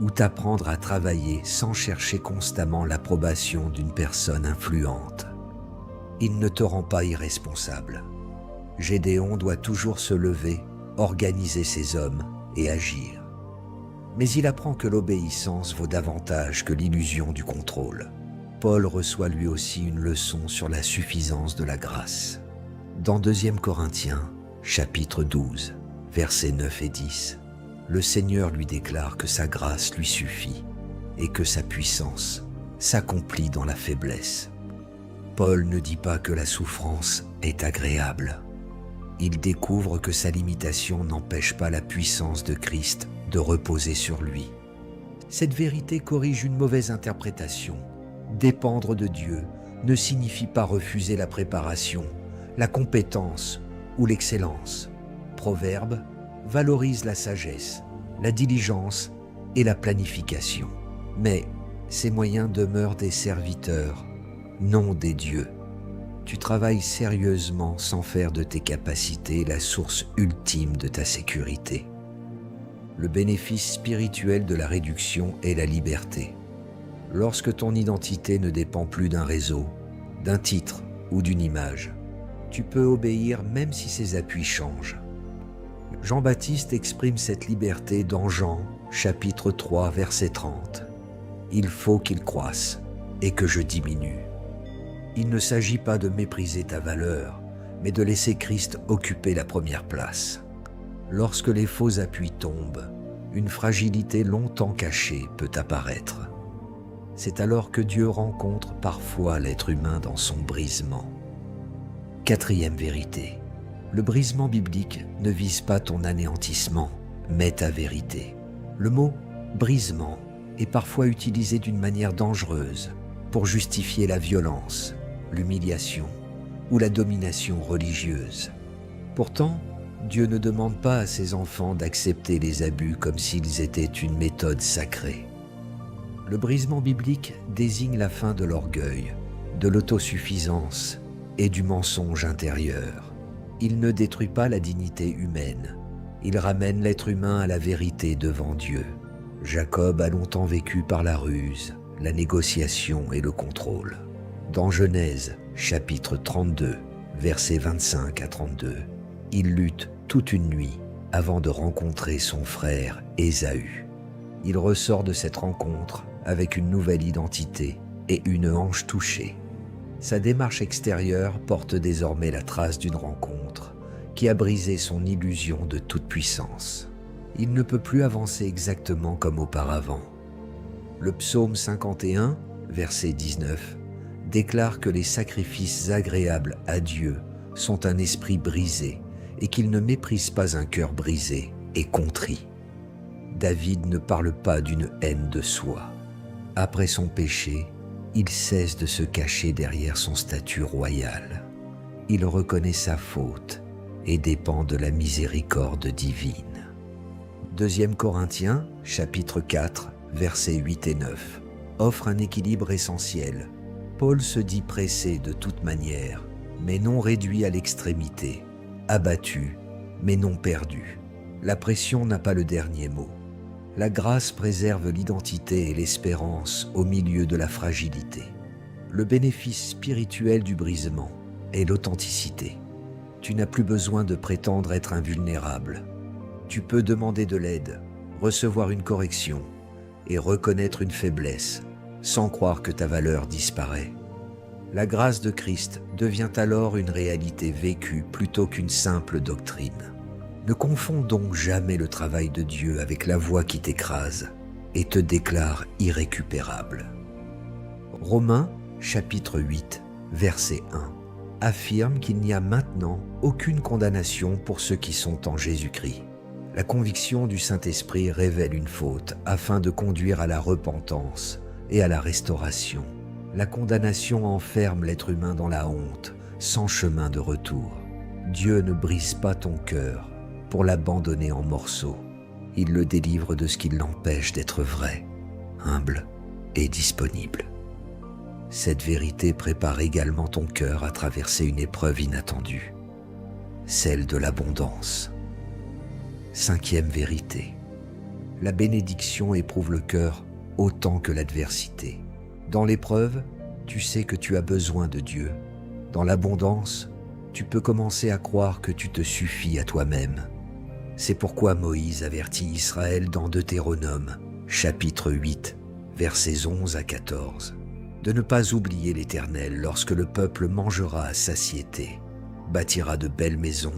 ou t'apprendre à travailler sans chercher constamment l'approbation d'une personne influente. Il ne te rend pas irresponsable. Gédéon doit toujours se lever, organiser ses hommes et agir. Mais il apprend que l'obéissance vaut davantage que l'illusion du contrôle. Paul reçoit lui aussi une leçon sur la suffisance de la grâce. Dans 2 Corinthiens, chapitre 12, versets 9 et 10, le Seigneur lui déclare que sa grâce lui suffit et que sa puissance s'accomplit dans la faiblesse. Paul ne dit pas que la souffrance est agréable. Il découvre que sa limitation n'empêche pas la puissance de Christ de reposer sur lui. Cette vérité corrige une mauvaise interprétation. Dépendre de Dieu ne signifie pas refuser la préparation, la compétence ou l'excellence. Proverbe valorise la sagesse, la diligence et la planification. Mais Ces moyens demeurent des serviteurs, non des dieux. Tu travailles sérieusement sans faire de tes capacités la source ultime de ta sécurité. Le bénéfice spirituel de la réduction est la liberté. Lorsque ton identité ne dépend plus d'un réseau, d'un titre ou d'une image, tu peux obéir même si ses appuis changent. Jean-Baptiste exprime cette liberté dans Jean, chapitre 3, verset 30. « Il faut qu'il croisse et que je diminue. » Il ne s'agit pas de mépriser ta valeur, mais de laisser Christ occuper la première place. Lorsque les faux appuis tombent, une fragilité longtemps cachée peut apparaître. C'est alors que Dieu rencontre parfois l'être humain dans son brisement. Quatrième vérité. Le brisement biblique ne vise pas ton anéantissement, mais ta vérité. Le mot « brisement » est parfois utilisé d'une manière dangereuse pour justifier la violence, l'humiliation ou la domination religieuse. Pourtant, Dieu ne demande pas à ses enfants d'accepter les abus comme s'ils étaient une méthode sacrée. Le brisement biblique désigne la fin de l'orgueil, de l'autosuffisance et du mensonge intérieur. Il ne détruit pas la dignité humaine, il ramène l'être humain à la vérité devant Dieu. Jacob a longtemps vécu par la ruse, la négociation et le contrôle. Dans Genèse, chapitre 32, versets 25 à 32, il lutte toute une nuit avant de rencontrer son frère Ésaü. Il ressort de cette rencontre avec une nouvelle identité et une hanche touchée. Sa démarche extérieure porte désormais la trace d'une rencontre qui a brisé son illusion de toute puissance. Il ne peut plus avancer exactement comme auparavant. Le psaume 51, verset 19, déclare que les sacrifices agréables à Dieu sont un esprit brisé et qu'il ne méprise pas un cœur brisé et contrit. David ne parle pas d'une haine de soi. Après son péché, il cesse de se cacher derrière son statut royal. Il reconnaît sa faute et dépend de la miséricorde divine. 2 Corinthiens, chapitre 4, versets 8 et 9, offre un équilibre essentiel. Paul se dit pressé de toute manière, mais non réduit à l'extrémité, abattu, mais non perdu. La pression n'a pas le dernier mot. La grâce préserve l'identité et l'espérance au milieu de la fragilité. Le bénéfice spirituel du brisement est l'authenticité. Tu n'as plus besoin de prétendre être invulnérable. Tu peux demander de l'aide, recevoir une correction et reconnaître une faiblesse sans croire que ta valeur disparaît. La grâce de Christ devient alors une réalité vécue plutôt qu'une simple doctrine. Ne confonds donc jamais le travail de Dieu avec la voix qui t'écrase et te déclare irrécupérable. Romains, chapitre 8, verset 1, affirme qu'il n'y a maintenant aucune condamnation pour ceux qui sont en Jésus-Christ. La conviction du Saint-Esprit révèle une faute afin de conduire à la repentance et à la restauration. La condamnation enferme l'être humain dans la honte, sans chemin de retour. Dieu ne brise pas ton cœur pour l'abandonner en morceaux. Il le délivre de ce qui l'empêche d'être vrai, humble et disponible. Cette vérité prépare également ton cœur à traverser une épreuve inattendue, celle de l'abondance. 5e vérité. La bénédiction éprouve le cœur autant que l'adversité. Dans l'épreuve, tu sais que tu as besoin de Dieu. Dans l'abondance, tu peux commencer à croire que tu te suffis à toi-même. C'est pourquoi Moïse avertit Israël dans Deutéronome, chapitre 8, versets 11 à 14, de ne pas oublier l'Éternel lorsque le peuple mangera à satiété, bâtira de belles maisons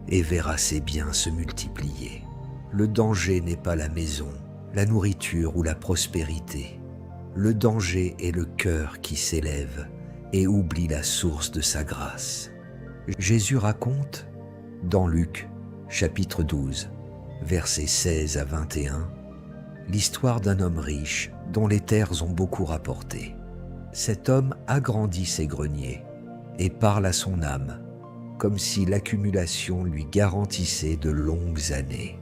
et verra ses biens se multiplier. Le danger n'est pas la maison, la nourriture ou la prospérité. Le danger est le cœur qui s'élève et oublie la source de sa grâce. Jésus raconte, dans Luc, chapitre 12, versets 16 à 21, l'histoire d'un homme riche dont les terres ont beaucoup rapporté. Cet homme agrandit ses greniers et parle à son âme, comme si l'accumulation lui garantissait de longues années.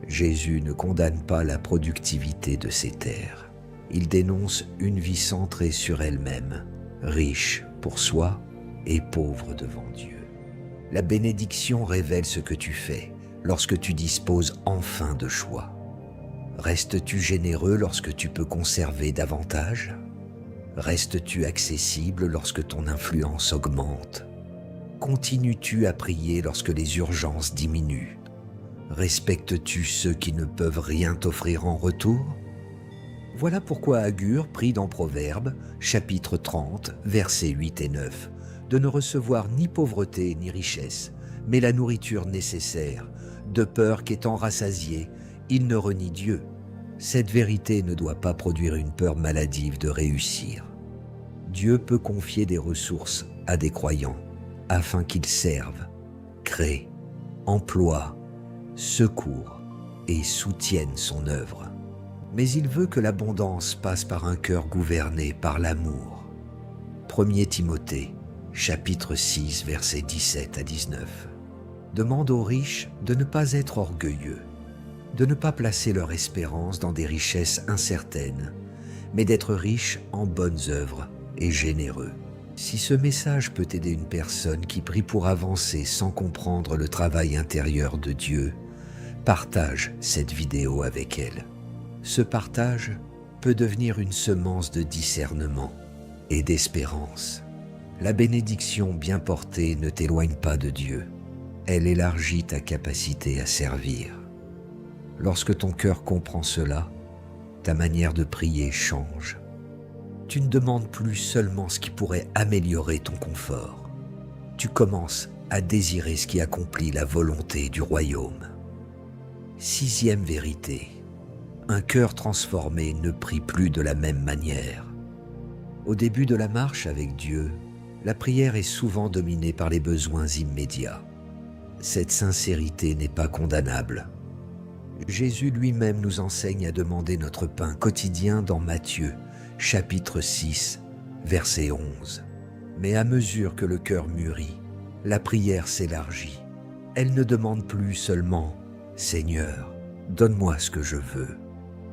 Jésus ne condamne pas la productivité de ses terres. Il dénonce une vie centrée sur elle-même, riche pour soi et pauvre devant Dieu. La bénédiction révèle ce que tu fais lorsque tu disposes enfin de choix. Restes-tu généreux lorsque tu peux conserver davantage? Restes-tu accessible lorsque ton influence augmente? Continues-tu à prier lorsque les urgences diminuent? Respectes-tu ceux qui ne peuvent rien t'offrir en retour? Voilà pourquoi Agur prie dans Proverbes, chapitre 30, versets 8 et 9, de ne recevoir ni pauvreté ni richesse, mais la nourriture nécessaire, de peur qu'étant rassasié, il ne renie Dieu. Cette vérité ne doit pas produire une peur maladive de réussir. Dieu peut confier des ressources à des croyants afin qu'ils servent, créent, emploient, secourent et soutiennent son œuvre. Mais il veut que l'abondance passe par un cœur gouverné par l'amour. 1 Timothée, chapitre 6, versets 17 à 19. Demande aux riches de ne pas être orgueilleux, de ne pas placer leur espérance dans des richesses incertaines, mais d'être riches en bonnes œuvres et généreux. Si ce message peut aider une personne qui prie pour avancer sans comprendre le travail intérieur de Dieu, partage cette vidéo avec elle. Ce partage peut devenir une semence de discernement et d'espérance. La bénédiction bien portée ne t'éloigne pas de Dieu. Elle élargit ta capacité à servir. Lorsque ton cœur comprend cela, ta manière de prier change. Tu ne demandes plus seulement ce qui pourrait améliorer ton confort. Tu commences à désirer ce qui accomplit la volonté du royaume. 6e vérité. Un cœur transformé ne prie plus de la même manière. Au début de la marche avec Dieu, la prière est souvent dominée par les besoins immédiats. Cette sincérité n'est pas condamnable. Jésus lui-même nous enseigne à demander notre pain quotidien dans Matthieu, chapitre 6, verset 11. Mais à mesure que le cœur mûrit, la prière s'élargit. Elle ne demande plus seulement « Seigneur, donne-moi ce que je veux ».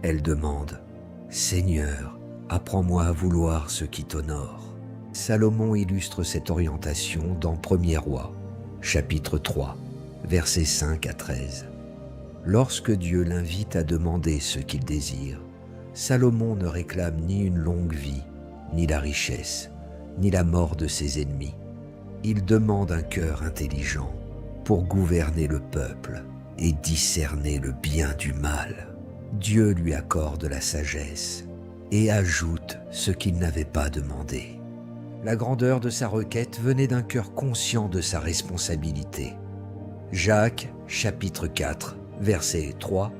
Elle demande « Seigneur, apprends-moi à vouloir ce qui t'honore ». Salomon illustre cette orientation dans 1er Roi, chapitre 3, versets 5 à 13. Lorsque Dieu l'invite à demander ce qu'il désire, Salomon ne réclame ni une longue vie, ni la richesse, ni la mort de ses ennemis. Il demande un cœur intelligent pour gouverner le peuple et discerner le bien du mal. Dieu lui accorde la sagesse et ajoute ce qu'il n'avait pas demandé. La grandeur de sa requête venait d'un cœur conscient de sa responsabilité. Jacques, chapitre 4, verset 3,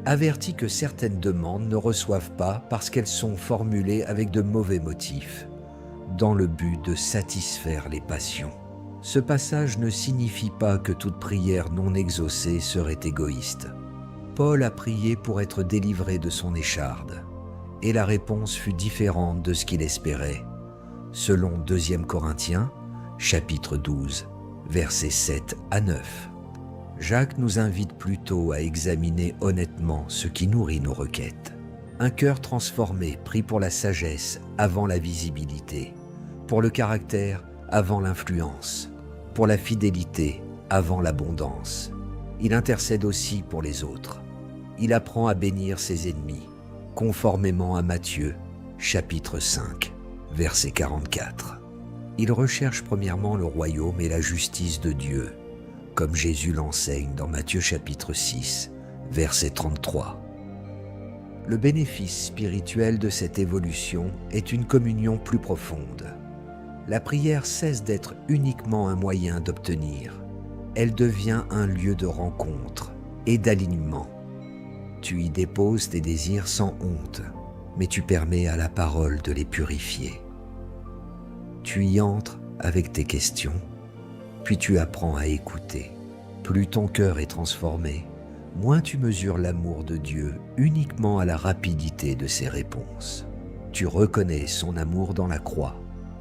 avertit que certaines demandes ne reçoivent pas parce qu'elles sont formulées avec de mauvais motifs, dans le but de satisfaire les passions. Ce passage ne signifie pas que toute prière non exaucée serait égoïste. Paul a prié pour être délivré de son écharde, et la réponse fut différente de ce qu'il espérait, selon 2 Corinthiens, chapitre 12, versets 7 à 9. Jacques nous invite plutôt à examiner honnêtement ce qui nourrit nos requêtes. Un cœur transformé prie pour la sagesse avant la visibilité, pour le caractère avant l'influence, pour la fidélité avant l'abondance. Il intercède aussi pour les autres. Il apprend à bénir ses ennemis, conformément à Matthieu, chapitre 5, verset 44. Il recherche premièrement le royaume et la justice de Dieu, comme Jésus l'enseigne dans Matthieu chapitre 6, verset 33. Le bénéfice spirituel de cette évolution est une communion plus profonde. La prière cesse d'être uniquement un moyen d'obtenir. Elle devient un lieu de rencontre et d'alignement. Tu y déposes tes désirs sans honte, mais tu permets à la parole de les purifier. Tu y entres avec tes questions, puis tu apprends à écouter. Plus ton cœur est transformé, moins tu mesures l'amour de Dieu uniquement à la rapidité de ses réponses. Tu reconnais son amour dans la croix,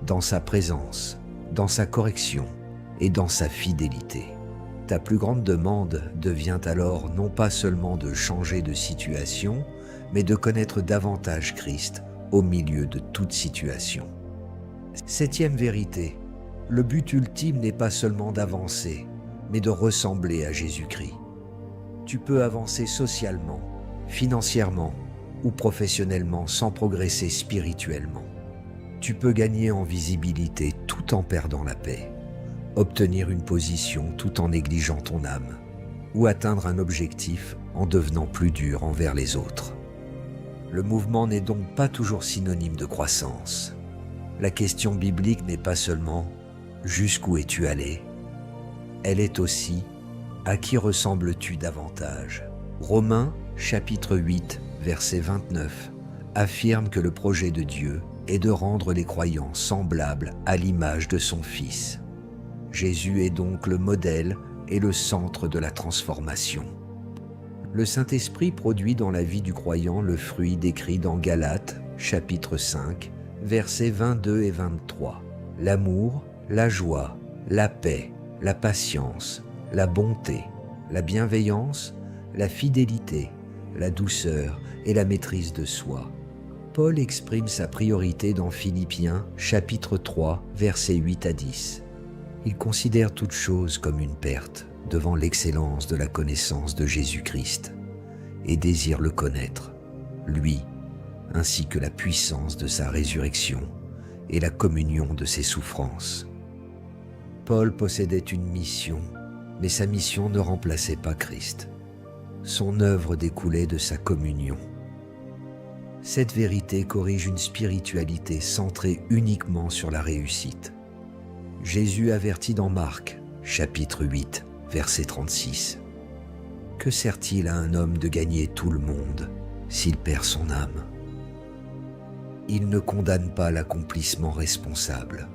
dans sa présence, dans sa correction et dans sa fidélité. Ta plus grande demande devient alors non pas seulement de changer de situation, mais de connaître davantage Christ au milieu de toute situation. Septième vérité, le but ultime n'est pas seulement d'avancer, mais de ressembler à Jésus-Christ. Tu peux avancer socialement, financièrement ou professionnellement sans progresser spirituellement. Tu peux gagner en visibilité tout en perdant la paix, obtenir une position tout en négligeant ton âme, ou atteindre un objectif en devenant plus dur envers les autres. Le mouvement n'est donc pas toujours synonyme de croissance. La question biblique n'est pas seulement « jusqu'où es-tu allé ?», elle est aussi « à qui ressembles-tu davantage ?» Romains chapitre 8, verset 29 affirme que le projet de Dieu est de rendre les croyants semblables à l'image de son Fils. Jésus est donc le modèle et le centre de la transformation. Le Saint-Esprit produit dans la vie du croyant le fruit décrit dans Galates chapitre 5, versets 22 et 23. L'amour, la joie, la paix, la patience, la bonté, la bienveillance, la fidélité, la douceur et la maîtrise de soi. Paul exprime sa priorité dans Philippiens chapitre 3, versets 8 à 10. Il considère toute chose comme une perte devant l'excellence de la connaissance de Jésus-Christ et désire le connaître, lui, ainsi que la puissance de sa résurrection et la communion de ses souffrances. Paul possédait une mission, mais sa mission ne remplaçait pas Christ. Son œuvre découlait de sa communion. Cette vérité corrige une spiritualité centrée uniquement sur la réussite. Jésus avertit dans Marc, chapitre 8, verset 36. « Que sert-il à un homme de gagner tout le monde s'il perd son âme ?» Il ne condamne pas l'accomplissement responsable.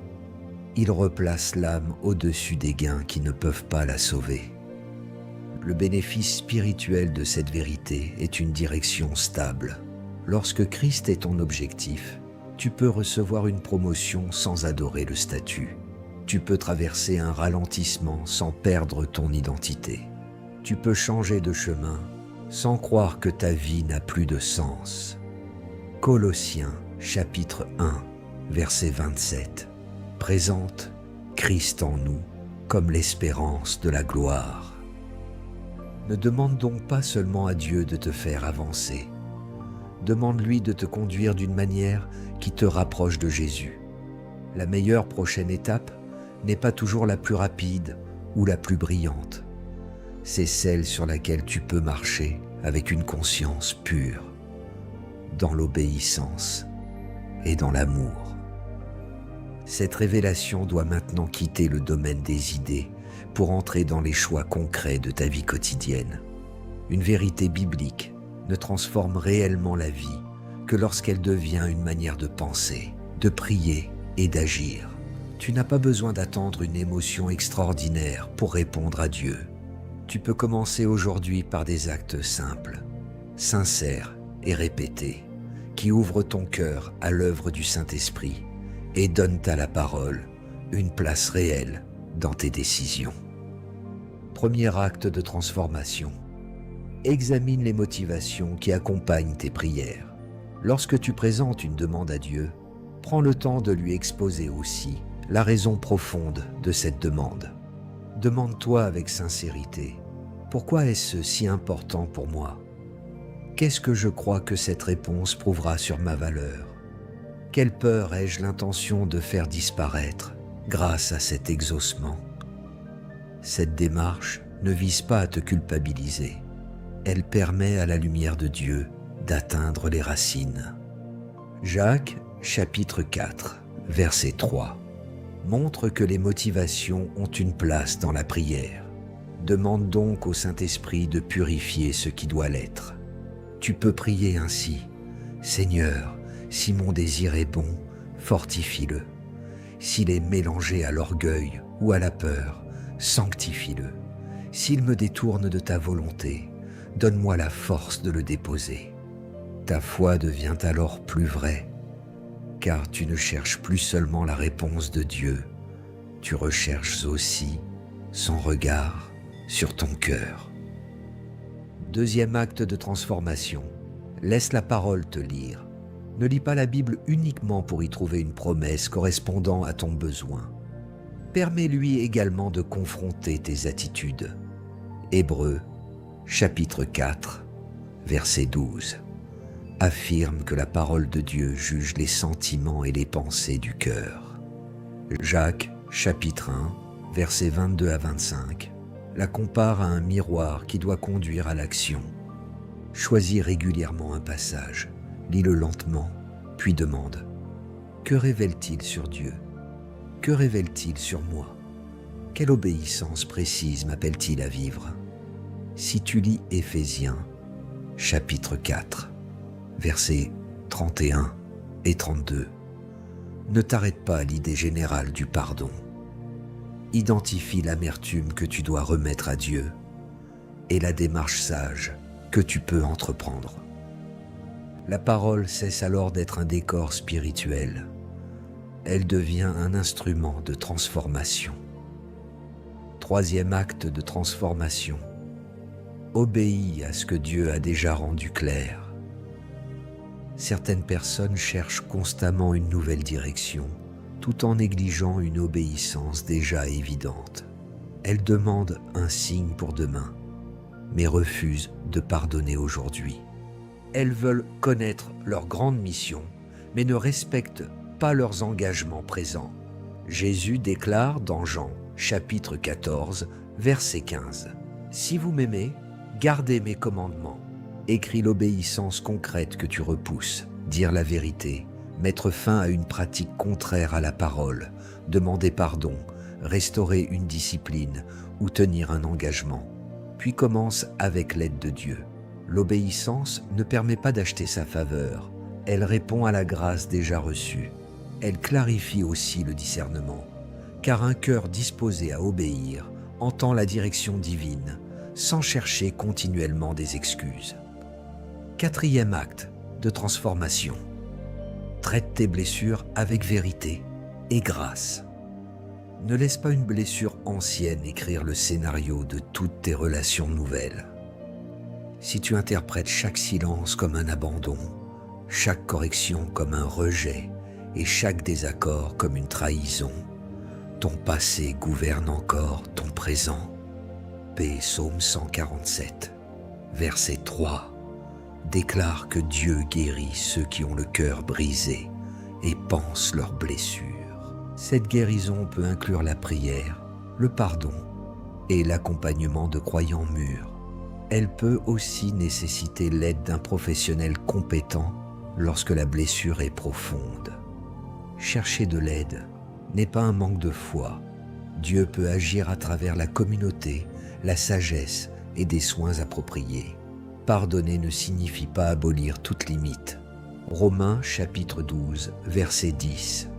Il replace l'âme au-dessus des gains qui ne peuvent pas la sauver. Le bénéfice spirituel de cette vérité est une direction stable. Lorsque Christ est ton objectif, tu peux recevoir une promotion sans adorer le statut. Tu peux traverser un ralentissement sans perdre ton identité. Tu peux changer de chemin sans croire que ta vie n'a plus de sens. Colossiens chapitre 1, verset 27 présente Christ en nous comme l'espérance de la gloire. Ne demande donc pas seulement à Dieu de te faire avancer. Demande-lui de te conduire d'une manière qui te rapproche de Jésus. La meilleure prochaine étape n'est pas toujours la plus rapide ou la plus brillante. C'est celle sur laquelle tu peux marcher avec une conscience pure, dans l'obéissance et dans l'amour. Cette révélation doit maintenant quitter le domaine des idées pour entrer dans les choix concrets de ta vie quotidienne. Une vérité biblique ne transforme réellement la vie que lorsqu'elle devient une manière de penser, de prier et d'agir. Tu n'as pas besoin d'attendre une émotion extraordinaire pour répondre à Dieu. Tu peux commencer aujourd'hui par des actes simples, sincères et répétés, qui ouvrent ton cœur à l'œuvre du Saint-Esprit et donnent à la parole une place réelle dans tes décisions. Premier acte de transformation. Examine les motivations qui accompagnent tes prières. Lorsque tu présentes une demande à Dieu, prends le temps de lui exposer aussi la raison profonde de cette demande. Demande-toi avec sincérité, pourquoi est-ce si important pour moi ? Qu'est-ce que je crois que cette réponse prouvera sur ma valeur ? Quelle peur ai-je l'intention de faire disparaître grâce à cet exaucement ? Cette démarche ne vise pas à te culpabiliser. Elle permet à la lumière de Dieu d'atteindre les racines. Jacques, chapitre 4, verset 3, montre que les motivations ont une place dans la prière. Demande donc au Saint-Esprit de purifier ce qui doit l'être. Tu peux prier ainsi : « Seigneur, si mon désir est bon, fortifie-le. S'il est mélangé à l'orgueil ou à la peur, sanctifie-le. S'il me détourne de ta volonté, donne-moi la force de le déposer. » Ta foi devient alors plus vraie, car tu ne cherches plus seulement la réponse de Dieu, tu recherches aussi son regard sur ton cœur. Deuxième acte de transformation, laisse la parole te lire. Ne lis pas la Bible uniquement pour y trouver une promesse correspondant à ton besoin. Permets-lui également de confronter tes attitudes. Hébreux, chapitre 4, verset 12, affirme que la parole de Dieu juge les sentiments et les pensées du cœur. Jacques, chapitre 1, versets 22 à 25, la compare à un miroir qui doit conduire à l'action. Choisis régulièrement un passage, lis-le lentement, puis demande « Que révèle-t-il sur Dieu ? Que révèle-t-il sur moi ? Quelle obéissance précise m'appelle-t-il à vivre ?» Si tu lis Éphésiens, chapitre 4, versets 31 et 32, ne t'arrête pas à l'idée générale du pardon. Identifie l'amertume que tu dois remettre à Dieu et la démarche sage que tu peux entreprendre. La parole cesse alors d'être un décor spirituel. Elle devient un instrument de transformation. Troisième acte de transformation. Obéis à ce que Dieu a déjà rendu clair. Certaines personnes cherchent constamment une nouvelle direction, tout en négligeant une obéissance déjà évidente. Elles demandent un signe pour demain, mais refusent de pardonner aujourd'hui. Elles veulent connaître leur grande mission, mais ne respectent pas leurs engagements présents. Jésus déclare dans Jean, chapitre 14, verset 15, « Si vous m'aimez, gardez mes commandements. » Écris l'obéissance concrète que tu repousses, dire la vérité, mettre fin à une pratique contraire à la parole, demander pardon, restaurer une discipline ou tenir un engagement. Puis commence avec l'aide de Dieu. L'obéissance ne permet pas d'acheter sa faveur, elle répond à la grâce déjà reçue. Elle clarifie aussi le discernement, car un cœur disposé à obéir entend la direction divine, sans chercher continuellement des excuses. Quatrième acte de transformation. Traite tes blessures avec vérité et grâce. Ne laisse pas une blessure ancienne écrire le scénario de toutes tes relations nouvelles. Si tu interprètes chaque silence comme un abandon, chaque correction comme un rejet et chaque désaccord comme une trahison, ton passé gouverne encore ton présent. Psaume 147, verset 3, déclare que Dieu guérit ceux qui ont le cœur brisé et pansent leurs blessures. Cette guérison peut inclure la prière, le pardon et l'accompagnement de croyants mûrs. Elle peut aussi nécessiter l'aide d'un professionnel compétent lorsque la blessure est profonde. Chercher de l'aide n'est pas un manque de foi. Dieu peut agir à travers la communauté, la sagesse et des soins appropriés. Pardonner ne signifie pas abolir toute limite. Romains chapitre 12, verset 10.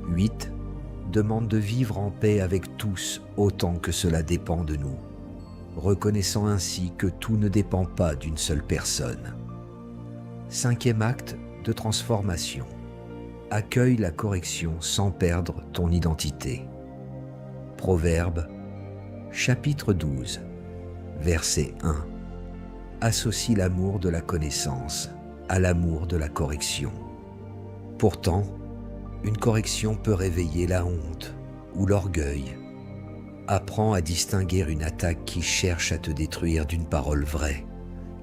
8. Demande de vivre en paix avec tous autant que cela dépend de nous, reconnaissant ainsi que tout ne dépend pas d'une seule personne. Cinquième acte de transformation. Accueille la correction sans perdre ton identité. Proverbes, chapitre 12, verset 1. Associe l'amour de la connaissance à l'amour de la correction. Pourtant, une correction peut réveiller la honte ou l'orgueil. Apprends à distinguer une attaque qui cherche à te détruire d'une parole vraie,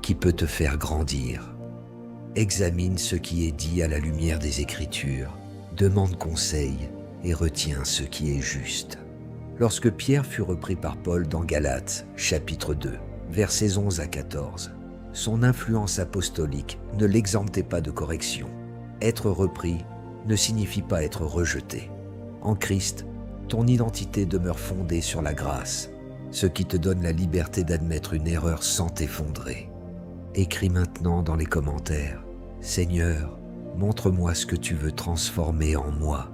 qui peut te faire grandir. Examine ce qui est dit à la lumière des Écritures, demande conseil et retiens ce qui est juste. Lorsque Pierre fut repris par Paul dans Galates, chapitre 2, versets 11 à 14, son influence apostolique ne l'exemptait pas de correction. Être repris ne signifie pas être rejeté. En Christ, ton identité demeure fondée sur la grâce, ce qui te donne la liberté d'admettre une erreur sans t'effondrer. Écris maintenant dans les commentaires « Seigneur, montre-moi ce que tu veux transformer en moi ».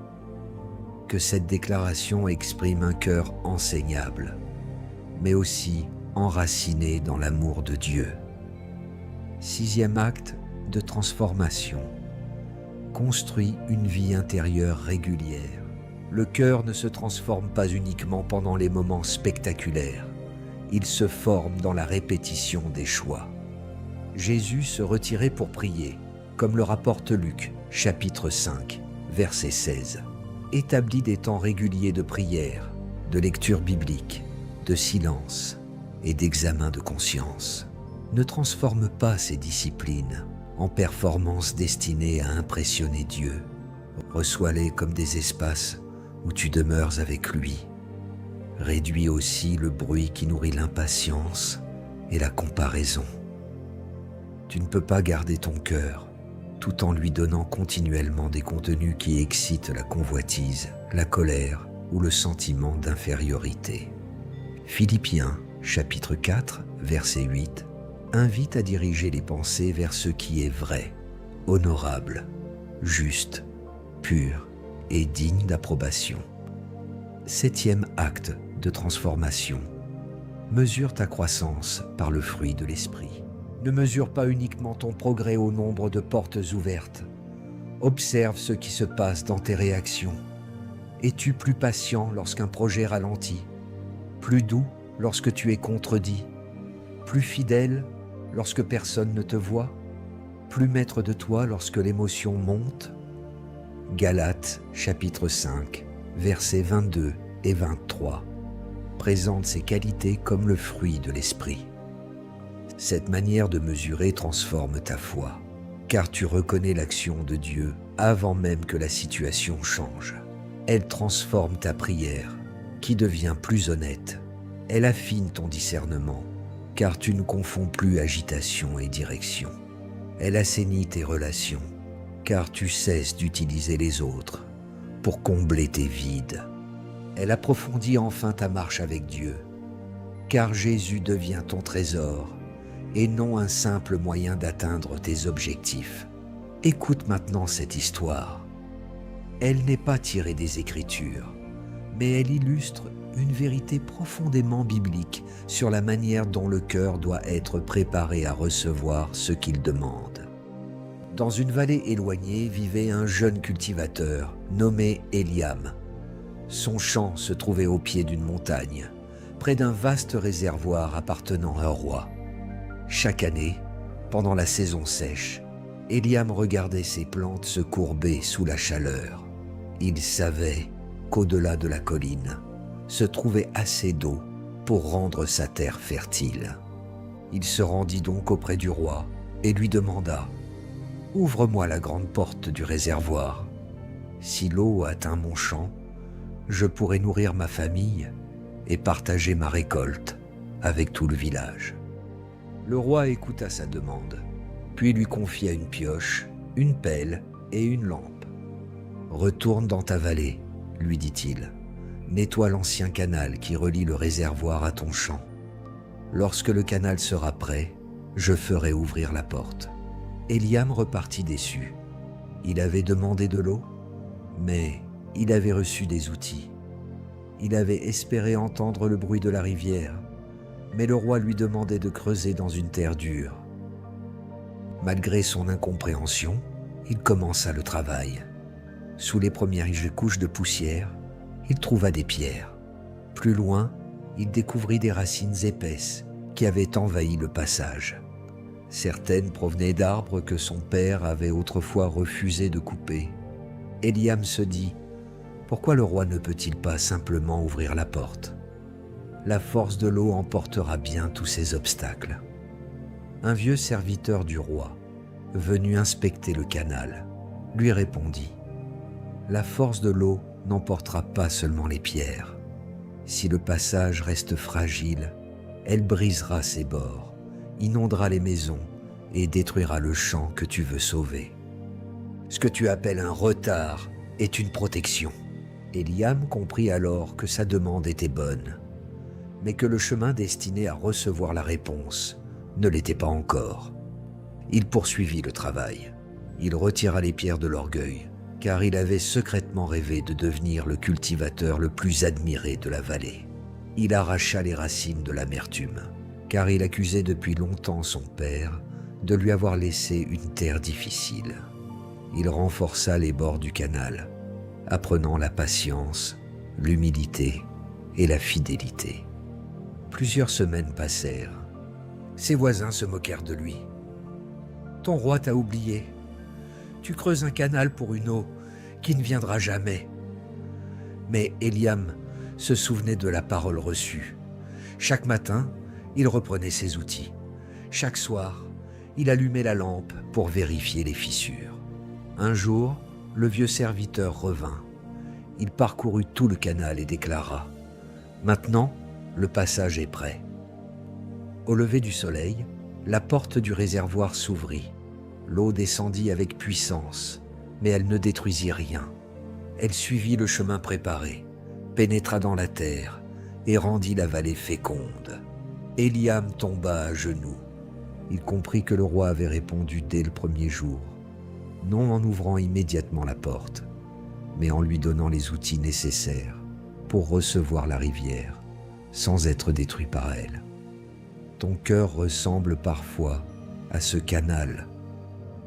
Que cette déclaration exprime un cœur enseignable, mais aussi enraciné dans l'amour de Dieu. Sixième acte de transformation. Construis une vie intérieure régulière. Le cœur ne se transforme pas uniquement pendant les moments spectaculaires. Il se forme dans la répétition des choix. Jésus se retirait pour prier, comme le rapporte Luc, chapitre 5, verset 16. Établis des temps réguliers de prière, de lecture biblique, de silence et d'examen de conscience. Ne transforme pas ces disciplines en performances destinées à impressionner Dieu. Reçois-les comme des espaces où tu demeures avec lui. Réduis aussi le bruit qui nourrit l'impatience et la comparaison. Tu ne peux pas garder ton cœur tout en lui donnant continuellement des contenus qui excitent la convoitise, la colère ou le sentiment d'infériorité. Philippiens, chapitre 4, verset 8, invite à diriger les pensées vers ce qui est vrai, honorable, juste, pur et digne d'approbation. 7e acte de transformation. Mesure ta croissance par le fruit de l'esprit. Ne mesure pas uniquement ton progrès au nombre de portes ouvertes. Observe ce qui se passe dans tes réactions. Es-tu plus patient lorsqu'un projet ralentit? Plus doux lorsque tu es contredit? Plus fidèle lorsque personne ne te voit? Plus maître de toi lorsque l'émotion monte? Galates, chapitre 5, versets 22 et 23, présente ces qualités comme le fruit de l'esprit. Cette manière de mesurer transforme ta foi, car tu reconnais l'action de Dieu avant même que la situation change. Elle transforme ta prière, qui devient plus honnête. Elle affine ton discernement, car tu ne confonds plus agitation et direction. Elle assainit tes relations, car tu cesses d'utiliser les autres pour combler tes vides. Elle approfondit enfin ta marche avec Dieu, car Jésus devient ton trésor et non un simple moyen d'atteindre tes objectifs. Écoute maintenant cette histoire. Elle n'est pas tirée des Écritures, mais elle illustre une vérité profondément biblique sur la manière dont le cœur doit être préparé à recevoir ce qu'il demande. Dans une vallée éloignée vivait un jeune cultivateur nommé Éliam. Son champ se trouvait au pied d'une montagne, près d'un vaste réservoir appartenant à un roi. Chaque année, pendant la saison sèche, Éliam regardait ses plantes se courber sous la chaleur. Il savait qu'au-delà de la colline se trouvait assez d'eau pour rendre sa terre fertile. Il se rendit donc auprès du roi et lui demanda « Ouvre-moi la grande porte du réservoir. Si l'eau atteint mon champ, je pourrai nourrir ma famille et partager ma récolte avec tout le village. » Le roi écouta sa demande, puis lui confia une pioche, une pelle et une lampe. « Retourne dans ta vallée, lui dit-il. Nettoie l'ancien canal qui relie le réservoir à ton champ. Lorsque le canal sera prêt, je ferai ouvrir la porte. » Éliam repartit déçu. Il avait demandé de l'eau, mais il avait reçu des outils. Il avait espéré entendre le bruit de la rivière, mais le roi lui demandait de creuser dans une terre dure. Malgré son incompréhension, il commença le travail. Sous les premières couches de poussière, il trouva des pierres. Plus loin, il découvrit des racines épaisses qui avaient envahi le passage. Certaines provenaient d'arbres que son père avait autrefois refusé de couper. Éliam se dit « Pourquoi le roi ne peut-il pas simplement ouvrir la porte ? La force de l'eau emportera bien tous ces obstacles. » Un vieux serviteur du roi, venu inspecter le canal, lui répondit « La force de l'eau n'emportera pas seulement les pierres. Si le passage reste fragile, elle brisera ses bords, inondera les maisons et détruira le champ que tu veux sauver. Ce que tu appelles un retard est une protection. » Éliam comprit alors que sa demande était bonne, mais que le chemin destiné à recevoir la réponse ne l'était pas encore. Il poursuivit le travail. Il retira les pierres de l'orgueil, car il avait secrètement rêvé de devenir le cultivateur le plus admiré de la vallée. Il arracha les racines de l'amertume, car il accusait depuis longtemps son père de lui avoir laissé une terre difficile. Il renforça les bords du canal, apprenant la patience, l'humilité et la fidélité. Plusieurs semaines passèrent. Ses voisins se moquèrent de lui. « Ton roi t'a oublié. Tu creuses un canal pour une eau qui ne viendra jamais. » Mais Eliam se souvenait de la parole reçue. Chaque matin, il reprenait ses outils. Chaque soir, il allumait la lampe pour vérifier les fissures. Un jour, le vieux serviteur revint. Il parcourut tout le canal et déclara : « Maintenant, le passage est prêt. » Au lever du soleil, la porte du réservoir s'ouvrit. L'eau descendit avec puissance, mais elle ne détruisit rien. Elle suivit le chemin préparé, pénétra dans la terre et rendit la vallée féconde. Eliam tomba à genoux. Il comprit que le roi avait répondu dès le premier jour, non en ouvrant immédiatement la porte, mais en lui donnant les outils nécessaires pour recevoir la rivière sans être détruit par elle. Ton cœur ressemble parfois à ce canal.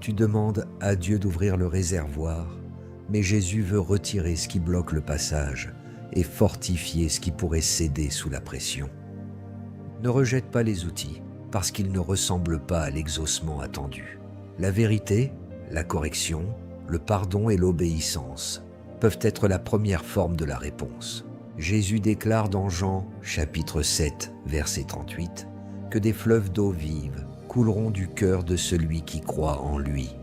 Tu demandes à Dieu d'ouvrir le réservoir, mais Jésus veut retirer ce qui bloque le passage et fortifier ce qui pourrait céder sous la pression. Ne rejette pas les outils parce qu'ils ne ressemblent pas à l'exaucement attendu. La vérité, la correction, le pardon et l'obéissance peuvent être la première forme de la réponse. Jésus déclare dans Jean chapitre 7, verset 38, que des fleuves d'eau vive couleront du cœur de celui qui croit en lui.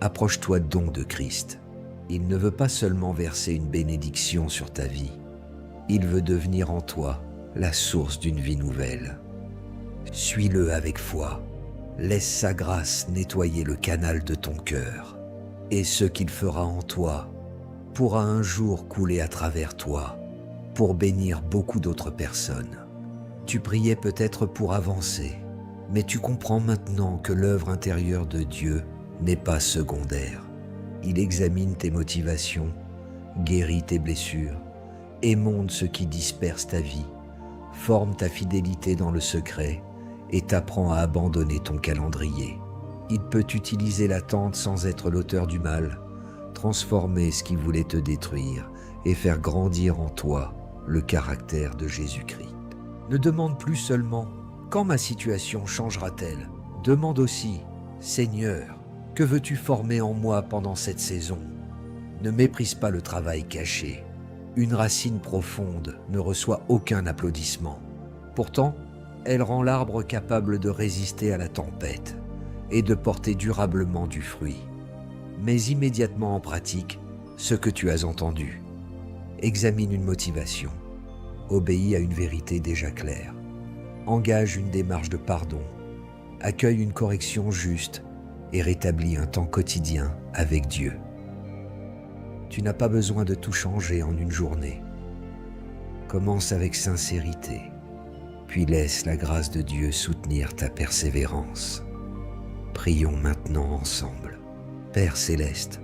Approche-toi donc de Christ. Il ne veut pas seulement verser une bénédiction sur ta vie. Il veut devenir en toi la source d'une vie nouvelle. Suis-le avec foi. Laisse sa grâce nettoyer le canal de ton cœur. Et ce qu'il fera en toi pourra un jour couler à travers toi pour bénir beaucoup d'autres personnes. Tu priais peut-être pour avancer, mais tu comprends maintenant que l'œuvre intérieure de Dieu n'est pas secondaire. Il examine tes motivations, guérit tes blessures, émonde ce qui disperse ta vie, forme ta fidélité dans le secret et t'apprend à abandonner ton calendrier. Il peut utiliser l'attente sans être l'auteur du mal, transformer ce qui voulait te détruire et faire grandir en toi le caractère de Jésus-Christ. Ne demande plus seulement « Quand ma situation changera-t-elle ?» Demande aussi « Seigneur, que veux-tu former en moi pendant cette saison ?» Ne méprise pas le travail caché. Une racine profonde ne reçoit aucun applaudissement. Pourtant, elle rend l'arbre capable de résister à la tempête et de porter durablement du fruit. Mets immédiatement en pratique ce que tu as entendu. Examine une motivation. Obéis à une vérité déjà claire. Engage une démarche de pardon. Accueille une correction juste et rétablis un temps quotidien avec Dieu. Tu n'as pas besoin de tout changer en une journée. Commence avec sincérité, puis laisse la grâce de Dieu soutenir ta persévérance. Prions maintenant ensemble. Père céleste,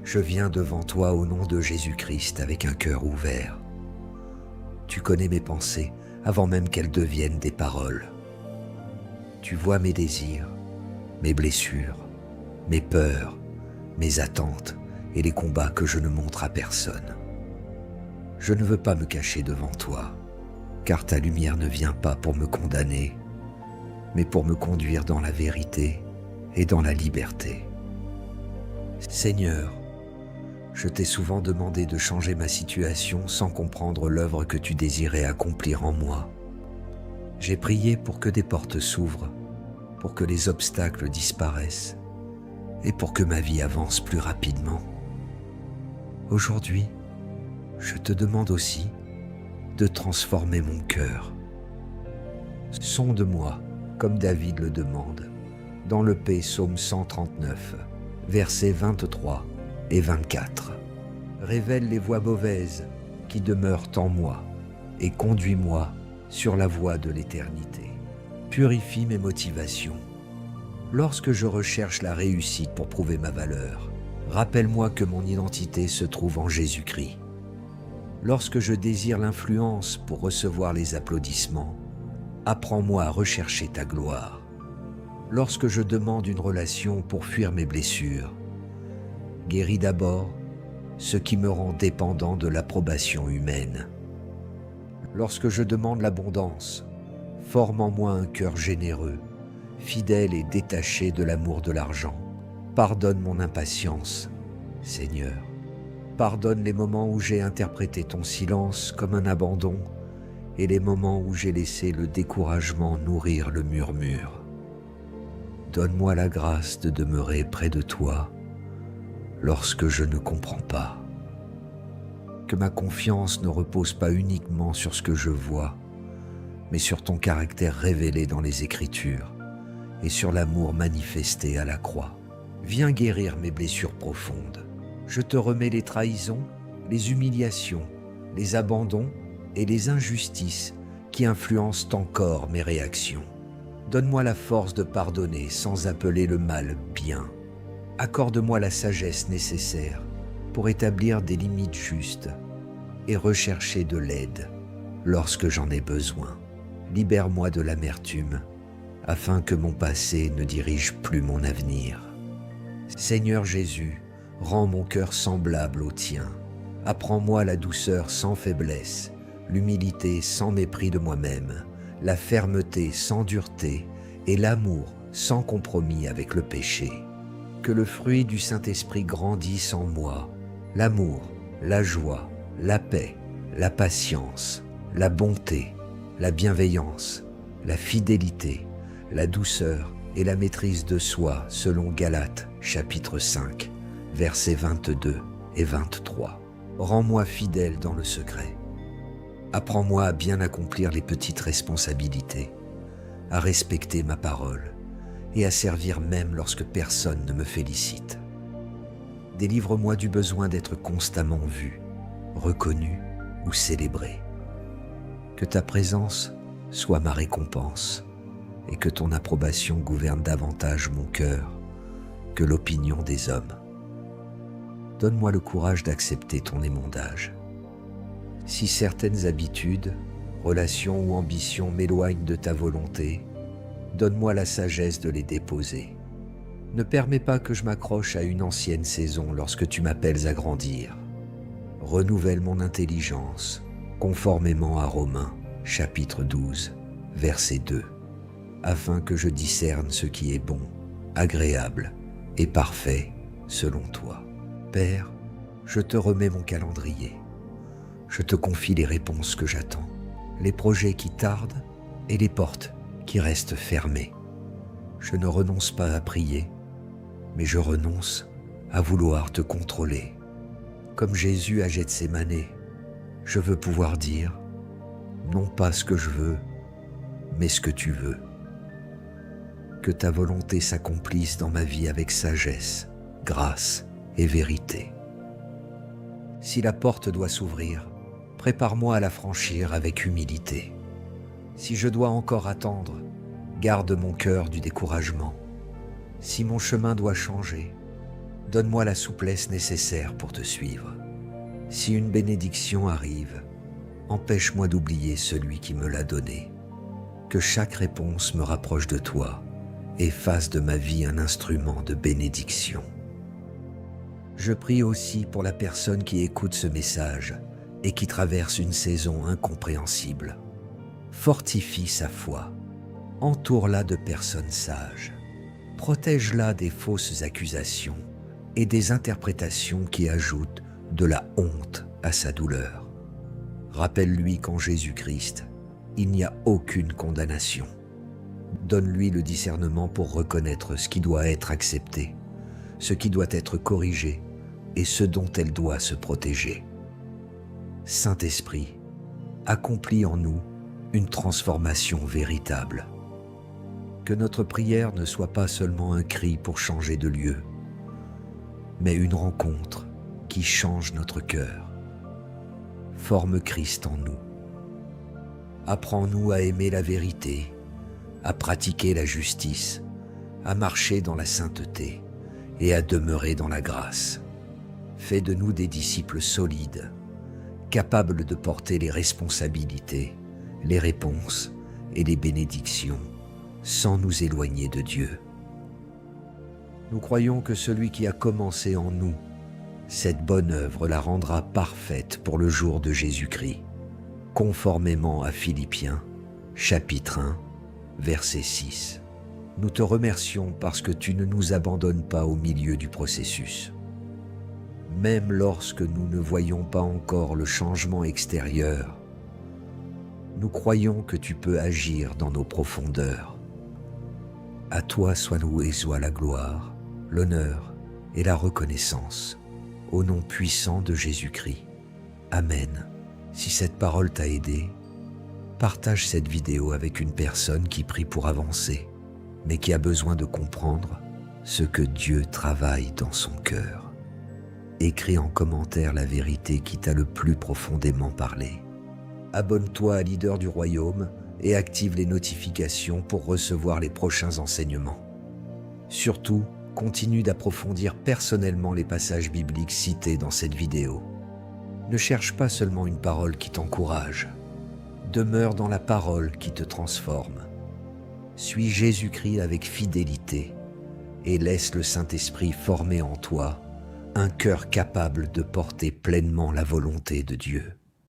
je viens devant toi au nom de Jésus-Christ avec un cœur ouvert. Tu connais mes pensées avant même qu'elles deviennent des paroles. Tu vois mes désirs, mes blessures, mes peurs, mes attentes et les combats que je ne montre à personne. Je ne veux pas me cacher devant toi, car ta lumière ne vient pas pour me condamner, mais pour me conduire dans la vérité et dans la liberté. Seigneur, je t'ai souvent demandé de changer ma situation sans comprendre l'œuvre que tu désirais accomplir en moi. J'ai prié pour que des portes s'ouvrent, pour que les obstacles disparaissent et pour que ma vie avance plus rapidement. Aujourd'hui, je te demande aussi de transformer mon cœur. Sonde-moi, comme David le demande, dans le Psaume 139, versets 23 et 24. Révèle les voies mauvaises qui demeurent en moi et conduis-moi sur la voie de l'éternité. Purifie mes motivations. Lorsque je recherche la réussite pour prouver ma valeur, rappelle-moi que mon identité se trouve en Jésus-Christ. Lorsque je désire l'influence pour recevoir les applaudissements, apprends-moi à rechercher ta gloire. Lorsque je demande une relation pour fuir mes blessures, guéris d'abord ce qui me rend dépendant de l'approbation humaine. Lorsque je demande l'abondance, forme en moi un cœur généreux, fidèle et détaché de l'amour de l'argent. Pardonne mon impatience, Seigneur. Pardonne les moments où j'ai interprété ton silence comme un abandon et les moments où j'ai laissé le découragement nourrir le murmure. Donne-moi la grâce de demeurer près de toi lorsque je ne comprends pas. Que ma confiance ne repose pas uniquement sur ce que je vois, mais sur ton caractère révélé dans les Écritures et sur l'amour manifesté à la croix. Viens guérir mes blessures profondes. Je te remets les trahisons, les humiliations, les abandons et les injustices qui influencent encore mes réactions. Donne-moi la force de pardonner sans appeler le mal bien. Accorde-moi la sagesse nécessaire pour établir des limites justes et rechercher de l'aide lorsque j'en ai besoin. Libère-moi de l'amertume afin que mon passé ne dirige plus mon avenir. Seigneur Jésus, rends mon cœur semblable au tien. Apprends-moi la douceur sans faiblesse, l'humilité sans mépris de moi-même, la fermeté sans dureté et l'amour sans compromis avec le péché. Que le fruit du Saint-Esprit grandisse en moi, l'amour, la joie, la paix, la patience, la bonté, la bienveillance, la fidélité, la douceur et la maîtrise de soi selon Galates chapitre 5, versets 22 et 23. Rends-moi fidèle dans le secret. Apprends-moi à bien accomplir les petites responsabilités, à respecter ma parole et à servir même lorsque personne ne me félicite. Délivre-moi du besoin d'être constamment vu, reconnu ou célébré. Que ta présence soit ma récompense et que ton approbation gouverne davantage mon cœur que l'opinion des hommes. Donne-moi le courage d'accepter ton émondage. Si certaines habitudes, relations ou ambitions m'éloignent de ta volonté, donne-moi la sagesse de les déposer. Ne permets pas que je m'accroche à une ancienne saison lorsque tu m'appelles à grandir. Renouvelle mon intelligence, conformément à Romains, chapitre 12, verset 2, afin que je discerne ce qui est bon, agréable et parfait selon toi. Père, je te remets mon calendrier. Je te confie les réponses que j'attends, les projets qui tardent et les portes qui restent fermées. Je ne renonce pas à prier, mais je renonce à vouloir te contrôler. Comme Jésus à Gethsémane, je veux pouvoir dire, non pas ce que je veux, mais ce que tu veux. Que ta volonté s'accomplisse dans ma vie avec sagesse, grâce et vérité. Si la porte doit s'ouvrir, prépare-moi à la franchir avec humilité. Si je dois encore attendre, garde mon cœur du découragement. Si mon chemin doit changer, donne-moi la souplesse nécessaire pour te suivre. Si une bénédiction arrive, empêche-moi d'oublier celui qui me l'a donnée. Que chaque réponse me rapproche de toi et fasse de ma vie un instrument de bénédiction. Je prie aussi pour la personne qui écoute ce message et qui traverse une saison incompréhensible. Fortifie sa foi, entoure-la de personnes sages, protège-la des fausses accusations et des interprétations qui ajoutent de la honte à sa douleur. Rappelle-lui qu'en Jésus-Christ, il n'y a aucune condamnation. Donne-lui le discernement pour reconnaître ce qui doit être accepté, ce qui doit être corrigé et ce dont elle doit se protéger. Saint-Esprit, accomplis en nous une transformation véritable. Que notre prière ne soit pas seulement un cri pour changer de lieu, mais une rencontre qui change notre cœur. Forme Christ en nous. Apprends-nous à aimer la vérité, à pratiquer la justice, à marcher dans la sainteté et à demeurer dans la grâce. Fais de nous des disciples solides, capables de porter les responsabilités, les réponses et les bénédictions sans nous éloigner de Dieu. Nous croyons que celui qui a commencé en nous cette bonne œuvre la rendra parfaite pour le jour de Jésus-Christ, conformément à Philippiens, chapitre 1, verset 6. Nous te remercions parce que tu ne nous abandonnes pas au milieu du processus. Même lorsque nous ne voyons pas encore le changement extérieur, nous croyons que tu peux agir dans nos profondeurs. À toi soit louée soit la gloire, l'honneur et la reconnaissance, au nom puissant de Jésus-Christ. Amen. Si cette parole t'a aidé, partage cette vidéo avec une personne qui prie pour avancer, mais qui a besoin de comprendre ce que Dieu travaille dans son cœur. Écris en commentaire la vérité qui t'a le plus profondément parlé. Abonne-toi à Leader du Royaume et active les notifications pour recevoir les prochains enseignements. Surtout, continue d'approfondir personnellement les passages bibliques cités dans cette vidéo. Ne cherche pas seulement une parole qui t'encourage. Demeure dans la parole qui te transforme. Suis Jésus-Christ avec fidélité et laisse le Saint-Esprit former en toi un cœur capable de porter pleinement la volonté de Dieu.